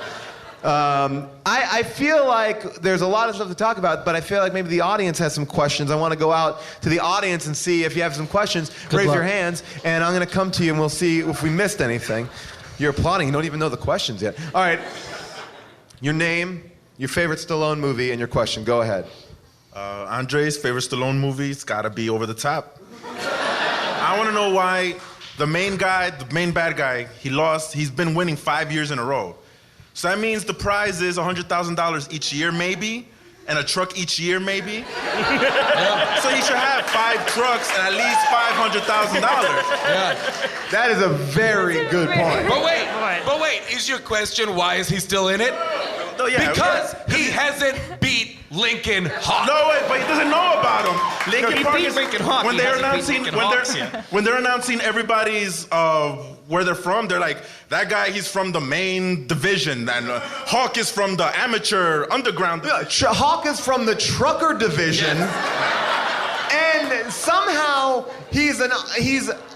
I feel like there's a lot of stuff to talk about, but I feel like maybe the audience has some questions. I want to go out to the audience and see if you have some questions. Raise your hands, and I'm gonna come to you and we'll see if we missed anything. You're applauding. You don't even know the questions yet. All right. Your name, your favorite Stallone movie, and your question. Go ahead. Andre's favorite Stallone movie's gotta be Over the Top. I wanna know why the main bad guy, he lost. He's been winning 5 years in a row. So that means the prize is $100,000 each year, maybe, and a truck each year, maybe. Yeah. So he should have 5 trucks and at least $500,000. Yeah. That is a very good point. But wait, is your question why is he still in it? Oh, yeah. Because he hasn't beat Lincoln Hawk. No, wait, but he doesn't know about him. Lincoln Park is Lincoln Hawk. When they're announcing everybody's where they're from, they're like, that guy, he's from the main division, and Hawk is from the amateur underground. Yeah, Hawk is from the trucker division. Yes. And somehow he's an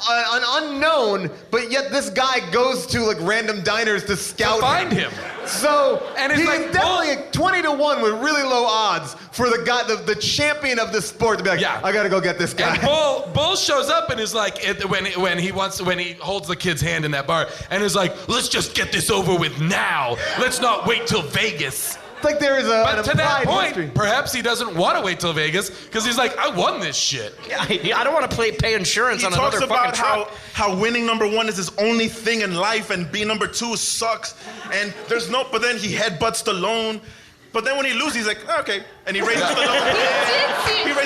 unknown, but yet this guy goes to like random diners to scout to find him. So and he's like, definitely 20-1 with really low odds for the guy, the champion of the sport, to be like, I gotta go get this guy. And Bull shows up and is like, when he holds the kid's hand in that bar, and is like, let's just get this over with now. Let's not wait till Vegas. Like there is but to that point, perhaps he doesn't want to wait till Vegas because he's like, I won this shit. Yeah, I don't want to pay insurance on another fucking truck. He talks about how winning #1 is his only thing in life and being #2 sucks. And but then he headbutts Stallone. But then when he loses, he's like, okay. And he raises Stallone.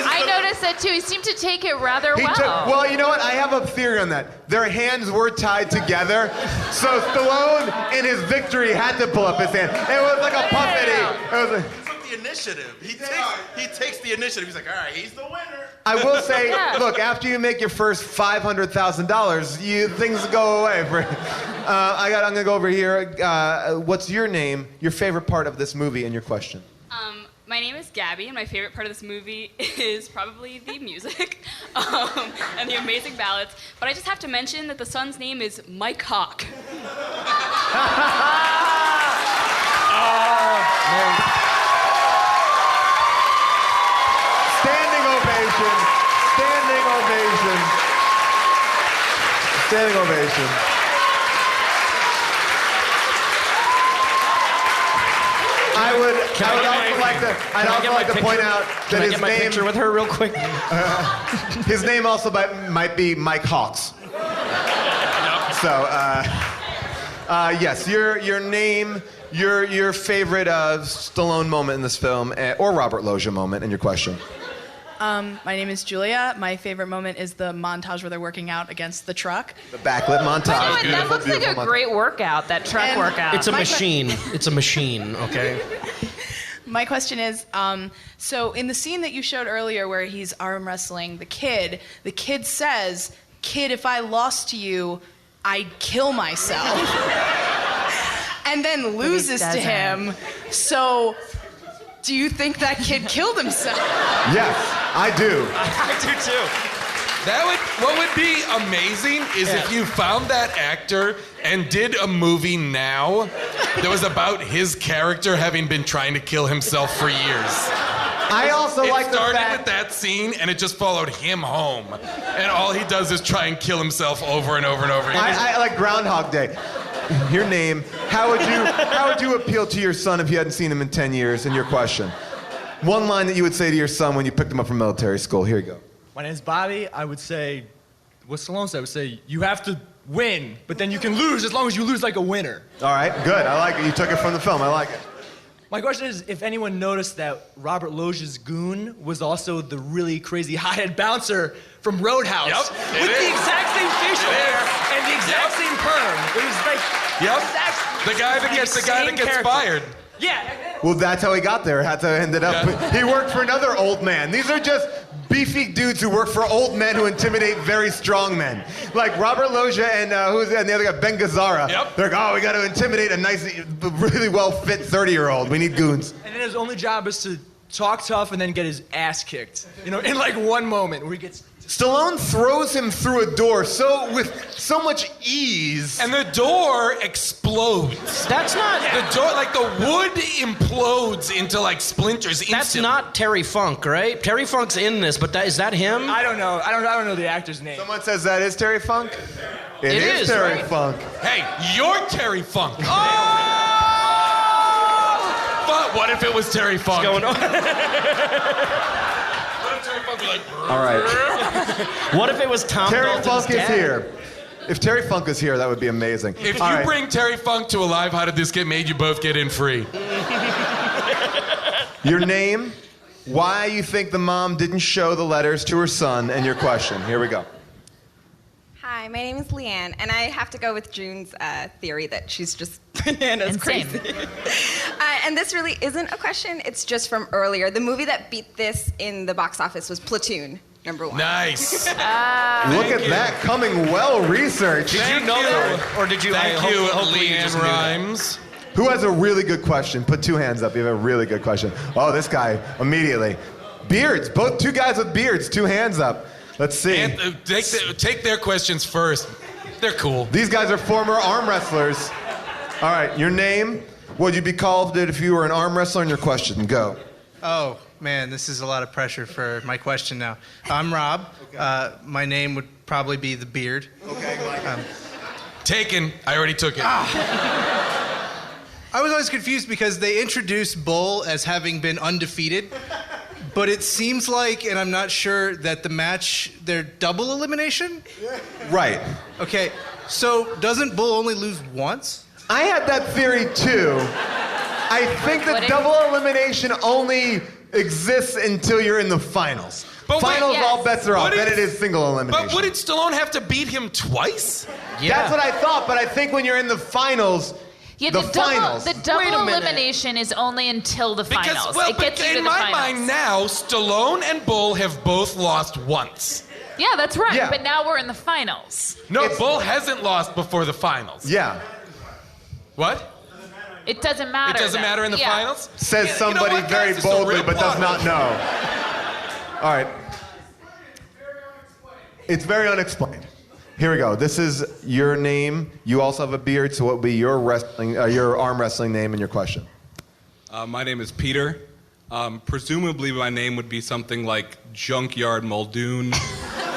I noticed that too. He seemed to take it rather well. Well, you know what? I have a theory on that. Their hands were tied together. So Stallone, in his victory, had to pull up his hand. It was like a puppety. He took the initiative. He takes the initiative. He's like, all right, he's the winner. I will say, look, after you make your first $500,000, things go away. I'm gonna go over here. What's your name? Your favorite part of this movie, and your question. My name is Gabby, and my favorite part of this movie is probably the music and the amazing ballads. But I just have to mention that the son's name is Mike Hawk. Standing ovation. Standing ovation. I'd also like to point out that his name. Picture with her real quick? His name also might be Mike Hawks. So, yes, your name, your favorite Stallone moment in this film, or Robert Loggia moment, and your question. My name is Julia. My favorite moment is the montage where they're working out against the truck. The backlit montage. That looks like a great workout, that truck workout. It's a machine. It's a machine, okay? My question is, so in the scene that you showed earlier where he's arm wrestling the kid says, "Kid, if I lost to you, I'd kill myself." And then loses to him. So, do you think that kid killed himself? Yes, I do. I do too. What would be amazing is if you found that actor and did a movie now that was about his character having been trying to kill himself for years. I also like the fact... It started with that scene, and it just followed him home. And all he does is try and kill himself over and over and over again. I like Groundhog Day. Your name. How would you appeal to your son if you hadn't seen him in 10 years? And your question. One line that you would say to your son when you picked him up from military school. Here you go. My name's Bobby. I would say, what Stallone said, I would say, you have to win, but then you can lose as long as you lose like a winner. All right, good. I like it. You took it from the film. I like it. My question is, if anyone noticed that Robert Loggia's goon was also the really crazy hothead bouncer from Roadhouse. Yep, with the exact same facial hair and the exact same perm. It was like the guy that gets fired. Yeah. Well, that's how he got there. That's how he ended up. He worked for another old man. These are just beefy dudes who work for old men who intimidate very strong men. Like Robert Loggia and and the other guy, Ben Gazzara. Yep. They're like, oh, we got to intimidate a nice, really well-fit 30-year-old. We need goons. And then his only job is to talk tough and then get his ass kicked. You know, in like one moment where he gets... Stallone throws him through a door with so much ease. And the door explodes. That's not... The door, like the wood implodes into like splinters instantly. That's not Terry Funk, right? Terry Funk's in this, but is that him? I don't know. I don't know the actor's name. Someone says that is Terry Funk? It is Terry right? Funk. Hey, you're Terry Funk. Oh! But what if it was Terry Funk? What's going on? All right. What if it was Tom Terry Dalton's Funk is dad? here. If Terry Funk is here, that would be amazing. If All you right. bring Terry Funk to a live How Did This Get Made, you both get in free. Your name, why you think the mom didn't show the letters to her son, and your question. Here we go. Hi, my name is Leanne, and I have to go with June's theory that she's just bananas crazy. And this really isn't a question, it's just from earlier. The movie that beat this in the box office was Platoon, #1. Nice. Look at that, coming well researched. Did you know that? Or did you? Thank you, Leanne Rhymes. Who has a really good question? Put two hands up. You have a really good question. Oh, this guy, immediately. Beards, two guys with beards, two hands up. Let's see. And, take their questions first. They're cool. These guys are former arm wrestlers. All right, your name, what would you be called if you were an arm wrestler, and your question, go. Oh, man, this is a lot of pressure for my question now. I'm Rob. Okay. My name would probably be The Beard. Okay, Taken. I already took it. I was always confused because they introduced Bull as having been undefeated, but it seems like, and I'm not sure, that the match, they're double elimination? Right. Okay, so doesn't Bull only lose once? I had that theory too. I think that double elimination only exists until you're in the finals. But finals, all bets are off. Then it is single elimination. But wouldn't Stallone have to beat him twice? Yeah. That's what I thought, but I think when you're in the finals, Yeah, the the finals. double elimination is only until the finals. It gets you to in the my finals. mind now, Stallone and Bull have both lost once. Yeah, that's right. Yeah. But now we're in the finals. No, Bull hasn't lost before the finals. Yeah. What? It doesn't matter. It doesn't matter in the Yeah. finals? Says You know somebody what, guys? very This is a boldly, real but does plot. not know. All right. It's very unexplained. Here we go. This is your name. You also have a beard, so what would be your your arm wrestling name and your question? My name is Peter. Presumably my name would be something like Junkyard Muldoon,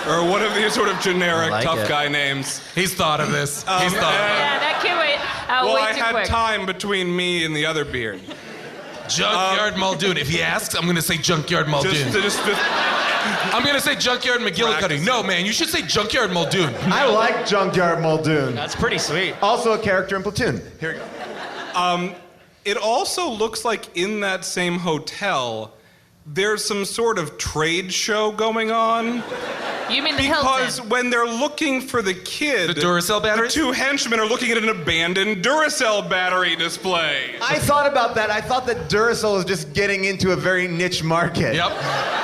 or one of these sort of generic tough guy names. He's thought of this. He's thought of it. Yeah, that came way I too had quick. time between me and the other beard. Junkyard Muldoon. If he asks, I'm going to say Junkyard Muldoon. I'm going to say Junkyard McGillicuddy. No, man, you should say Junkyard Muldoon. I like Junkyard Muldoon. That's pretty sweet. Also a character in Platoon. Here we go. It also looks like in that same hotel, there's some sort of trade show going on. You mean the Because Hilton? when they're looking for the kid, The Duracell batteries? the two henchmen are looking at an abandoned Duracell battery display. I thought about that. I thought that Duracell is just getting into a very niche market. Yep.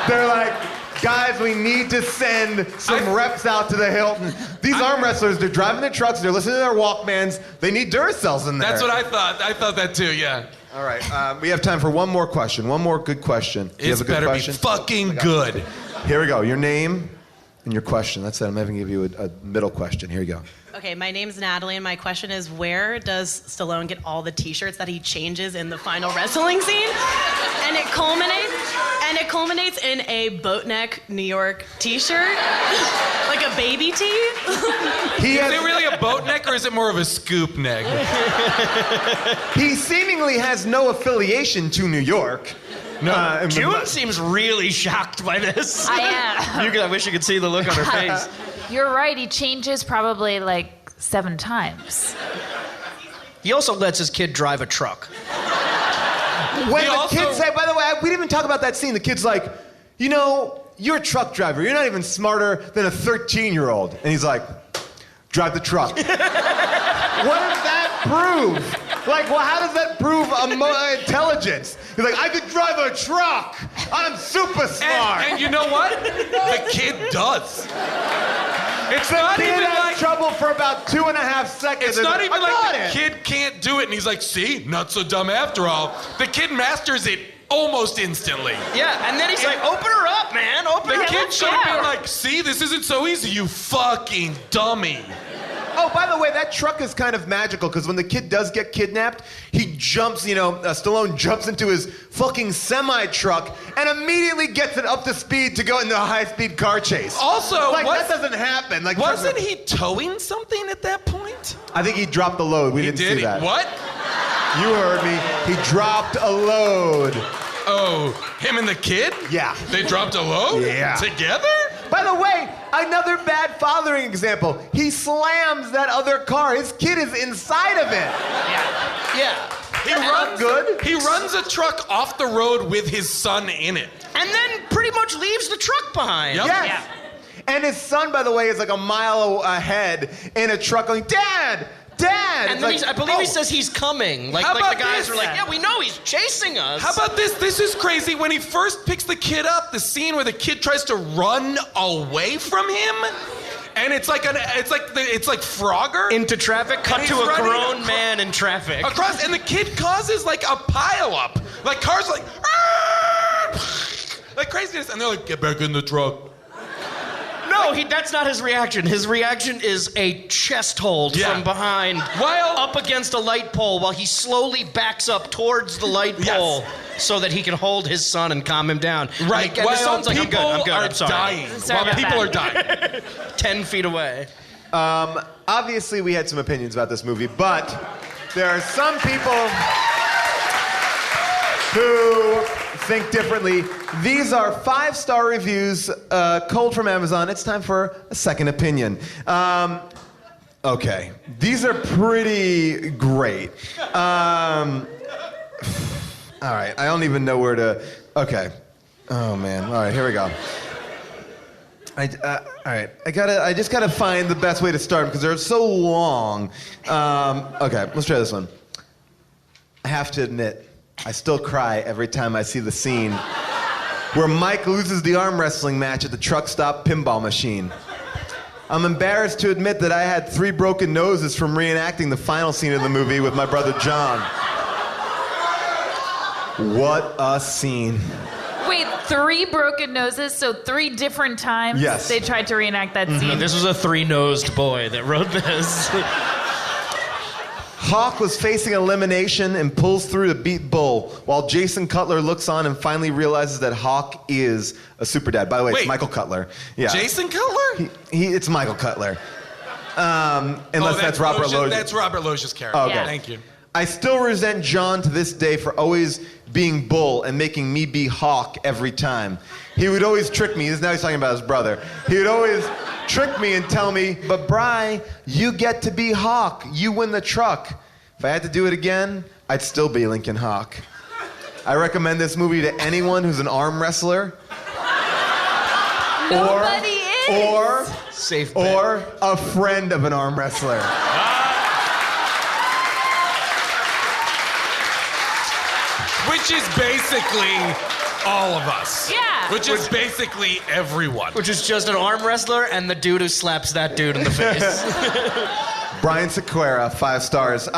They're like, guys, we need to send some reps out to the Hilton. These arm wrestlers, they're driving their trucks, they're listening to their Walkmans. They need Duracells in there. That's what I thought. I thought that too, yeah. All right, we have time for one more question. One more good question. Do you It's have a good better question? be fucking good. Here we go. Your name and your question. That's it. I'm having to give you a middle question. Here you go. Okay, my name's Natalie, and my question is, where does Stallone get all the T-shirts that he changes in the final wrestling scene? And it culminates in a boat neck New York T-shirt, like a baby tee. Is it really a boat neck or is it more of a scoop neck? He seemingly has no affiliation to New York. No, June seems really shocked by this. I am. I wish you could see the look on her face. You're right. He changes probably like 7 times. He also lets his kid drive a truck. When the kid said, by the way, we didn't even talk about that scene. The kid's like, you know, you're a truck driver. You're not even smarter than a 13-year-old. And he's like, drive the truck. What does that prove? Like, well, how does that prove intelligence? He's like, I could drive a truck. I'm super smart. And you know what? The kid does. It's not kid even has like trouble for about 2.5 seconds. It's not even like the it. kid can't do it, and he's like, see, not so dumb after all. The kid masters it almost instantly. Yeah, and then he's like, open her up, man. Open her The up. kid should have been like, see, this isn't so easy, you fucking dummy. Oh, by the way, that truck is kind of magical because when the kid does get kidnapped, he jumps, Stallone jumps into his fucking semi-truck and immediately gets it up to speed to go into a high-speed car chase. Also, that doesn't happen. Like, wasn't he towing something at that point? I think he dropped the load. We didn't see that. What? You heard me. He dropped a load. Oh, him and the kid? Yeah. They dropped a load? Yeah. Together? By the way, another bad fathering example. He slams that other car. His kid is inside of it. Yeah. He runs a truck off the road with his son in it. And then pretty much leaves the truck behind. Yep. Yes. Yeah. And his son, by the way, is like a mile ahead in a truck going, Dad! Dad! And then I believe he says he's coming. Like the guys are like, yeah, we know he's chasing us. How about this? This is crazy. When he first picks the kid up, the scene where the kid tries to run away from him, and it's like Frogger into traffic. Cut to a grown man in traffic. Across, and the kid causes like a pileup. Like cars like craziness, and they're like, get back in the truck. No, that's not his reaction. His reaction is a chest hold from behind, up against a light pole, while he slowly backs up towards the light pole so that he can hold his son and calm him down. Right. And the son's like, people I'm good. are I'm sorry. dying. While people are dying. 10 feet away. Obviously, we had some opinions about this movie, but there are some people who think differently. These are 5-star reviews, cold from Amazon. It's time for a second opinion. Okay, these are pretty great. All right, I don't even know where to. Okay. Oh man. All right, here we go. All right, I just gotta find the best way to start them because they're so long. Okay, let's try this one. I have to admit, I still cry every time I see the scene where Mike loses the arm wrestling match at the truck stop pinball machine. I'm embarrassed to admit that I had 3 broken noses from reenacting the final scene of the movie with my brother John. What a scene. Wait, 3 broken noses, so 3 different times Yes. they tried to reenact that scene? This was a 3-nosed boy that wrote this. Hawk was facing elimination and pulls through to beat Bull, while Jason Cutler looks on and finally realizes that Hawk is a super dad. By the way, it's Michael Cutler. Yeah. Jason Cutler? It's Michael Cutler. Unless that's Robert Loggia. That's Robert Loggia's character. Oh, okay. Thank you. I still resent John to this day for always being Bull and making me be Hawk every time. He would always trick me. Now he's talking about his brother. He would always trick me and tell me, but Bri, you get to be Hawk. You win the truck. If I had to do it again, I'd still be Lincoln Hawk. I recommend this movie to anyone who's an arm wrestler. Nobody is. Or a friend of an arm wrestler. Which is basically all of us. Yeah. Which is basically everyone. Which is just an arm wrestler and the dude who slaps that dude in the face. Brian Sequeira, 5 stars.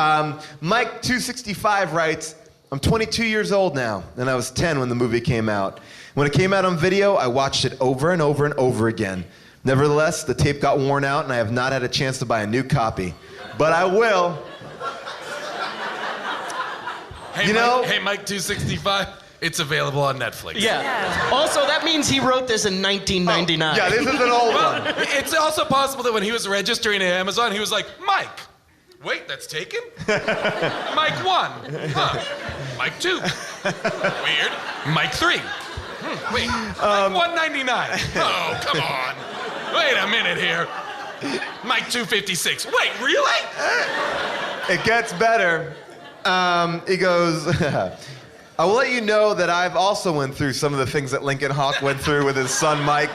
Mike 265 writes, I'm 22 years old now, and I was 10 when the movie came out. When it came out on video, I watched it over and over and over again. Nevertheless, the tape got worn out, and I have not had a chance to buy a new copy. But I will. Hey, Mike 265, it's available on Netflix. Yeah. Also, that means he wrote this in 1999. Yeah, this is an old one. It's also possible that when he was registering at Amazon, he was like, Mike. Wait, that's taken? Mike 1. Huh. Mike 2. Weird. Mike 3. Wait, Mike 199. Oh, come on. Wait a minute here. Mike 256. Wait, really? It gets better. He goes, I will let you know that I've also went through some of the things that Lincoln Hawk went through with his son Mike,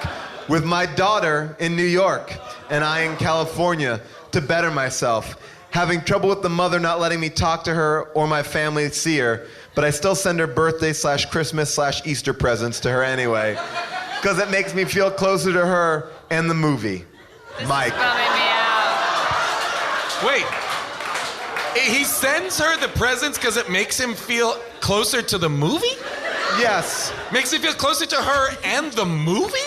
with my daughter in New York, and I in California, to better myself. Having trouble with the mother not letting me talk to her or my family see her, but I still send her birthday/Christmas/Easter presents to her anyway, because it makes me feel closer to her and the movie. Mike. Wait. He sends her the presents because it makes him feel closer to the movie? Yes. Makes him feel closer to her and the movie?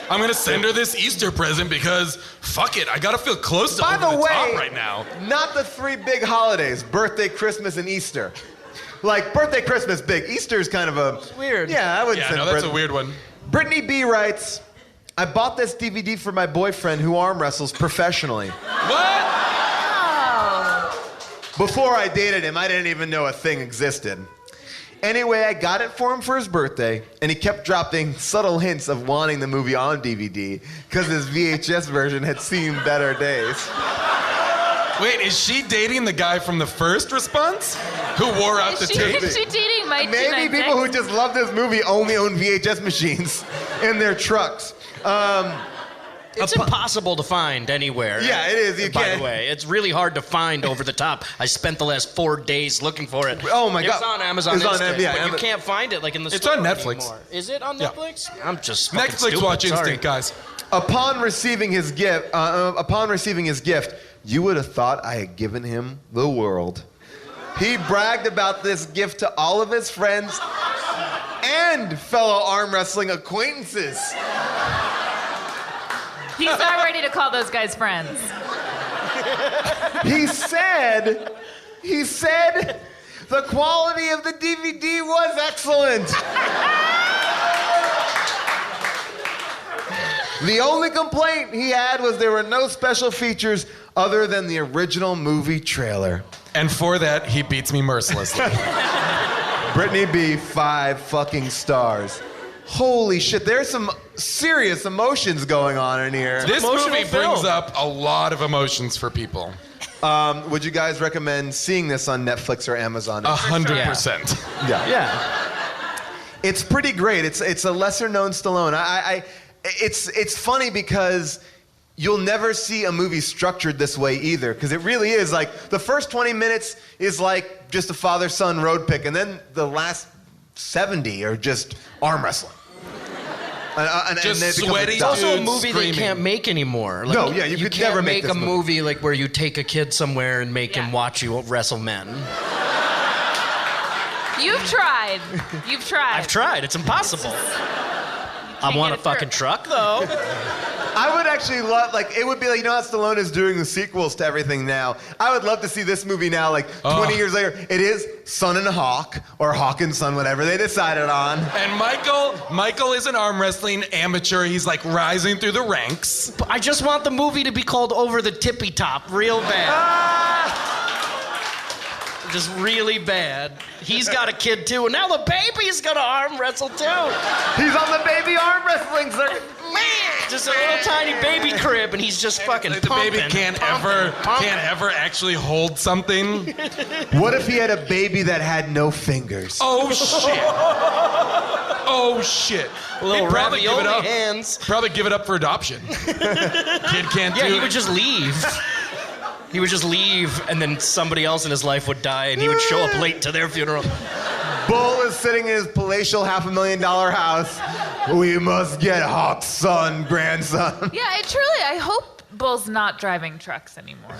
I'm gonna send her this Easter present because, fuck it, I gotta feel close to Over the Top right now. Not the 3 big holidays, birthday, Christmas, and Easter. Like, birthday, Christmas, big. Easter's kind of a... It's weird. Yeah, I wouldn't Yeah, send no, that's a weird one. Brittany B writes, I bought this DVD for my boyfriend who arm wrestles professionally. What? Before I dated him, I didn't even know a thing existed. Anyway, I got it for him for his birthday, and he kept dropping subtle hints of wanting the movie on DVD because his VHS version had seen better days. Wait, is she dating the guy from the first response? Who wore out the tape? Is she dating Mike? Maybe people who just love this movie only own VHS machines in their trucks. It's impossible to find anywhere. Yeah, it is. You By can't. the way, it's really hard to find Over the Top. I spent the last 4 days looking for it. Oh my God. It's on Amazon It's on Instant, yeah, but you can't find it like in the It's store on Netflix. anymore. Is it on Yeah. Netflix? I'm just fucking Netflix stupid. watch Sorry. Instinct, guys. Upon receiving his gift, you would have thought I had given him the world. He bragged about this gift to all of his friends and fellow arm wrestling acquaintances. He's not ready to call those guys friends. He said the quality of the DVD was excellent. The only complaint he had was there were no special features other than the original movie trailer. And for that, he beats me mercilessly. Brittany B, 5 fucking stars. Holy shit, there's some serious emotions going on in here. This movie brings up a lot of emotions for people. Would you guys recommend seeing this on Netflix or Amazon? 100%. Yeah. It's pretty great. It's a lesser known Stallone. It's funny because you'll never see a movie structured this way either, because it really is like the first 20 minutes is like just a father-son road pick, and then the last 70 are just arm wrestling. Just and sweaty It's also a dudes movie screaming. they can't make anymore. Like, No, yeah, you could can't never make this a movie like where you take a kid somewhere and make him watch you wrestle men. You've tried. I've tried. It's impossible. I want a fucking truck, though. I would actually love, like, it would be like, you know how Stallone is doing the sequels to everything now? I would love to see this movie now, like, 20 years later. It is Son and Hawk, or Hawk and Son, whatever they decided on. And Michael is an arm wrestling amateur. He's like rising through the ranks. But I just want the movie to be called Over the Tippy Top real bad. Just really bad. He's got a kid, too, and now the baby's gonna arm wrestle, too. He's on the baby arm wrestling circuit. Just a little tiny baby crib, and he's just fucking The baby can't ever actually hold something. What if he had a baby that had no fingers? Oh shit! Oh shit! Little He'd probably give it ravioli up. hands. Probably give it up for adoption. Kid can't do Yeah, he it. would just leave. He would just leave, and then somebody else in his life would die, and he would show up late to their funeral. Bull is sitting in his palatial $500,000 house. We must get Hawk's son, grandson. Yeah, I hope Bull's not driving trucks anymore.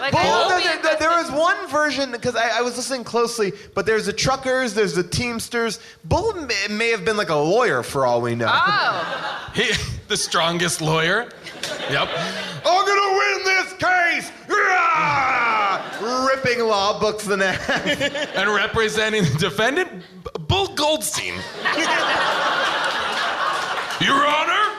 Like, There was one version, because I was listening closely, but there's the truckers, there's the Teamsters. Bull may have been like a lawyer for all we know. Oh. The strongest lawyer. Yep. I'm gonna win this case! Ripping law books the neck. And representing the defendant, Bull Goldstein. Your Honor?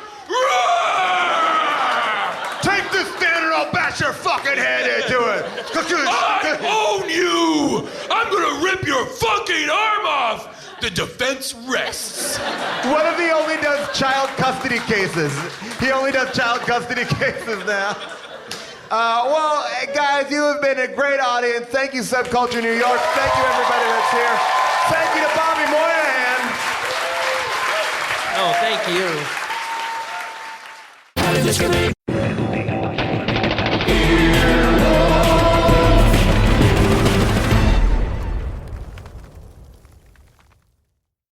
Take this stand and I'll bash your fucking head into it. I own you! I'm gonna rip your fucking arm off! The defense rests. What if he only does child custody cases? He only does child custody cases now. Well, guys, you have been a great audience. Thank you, Subculture New York. Thank you, everybody that's here. Thank you to Bobby Moynihan. Oh, thank you.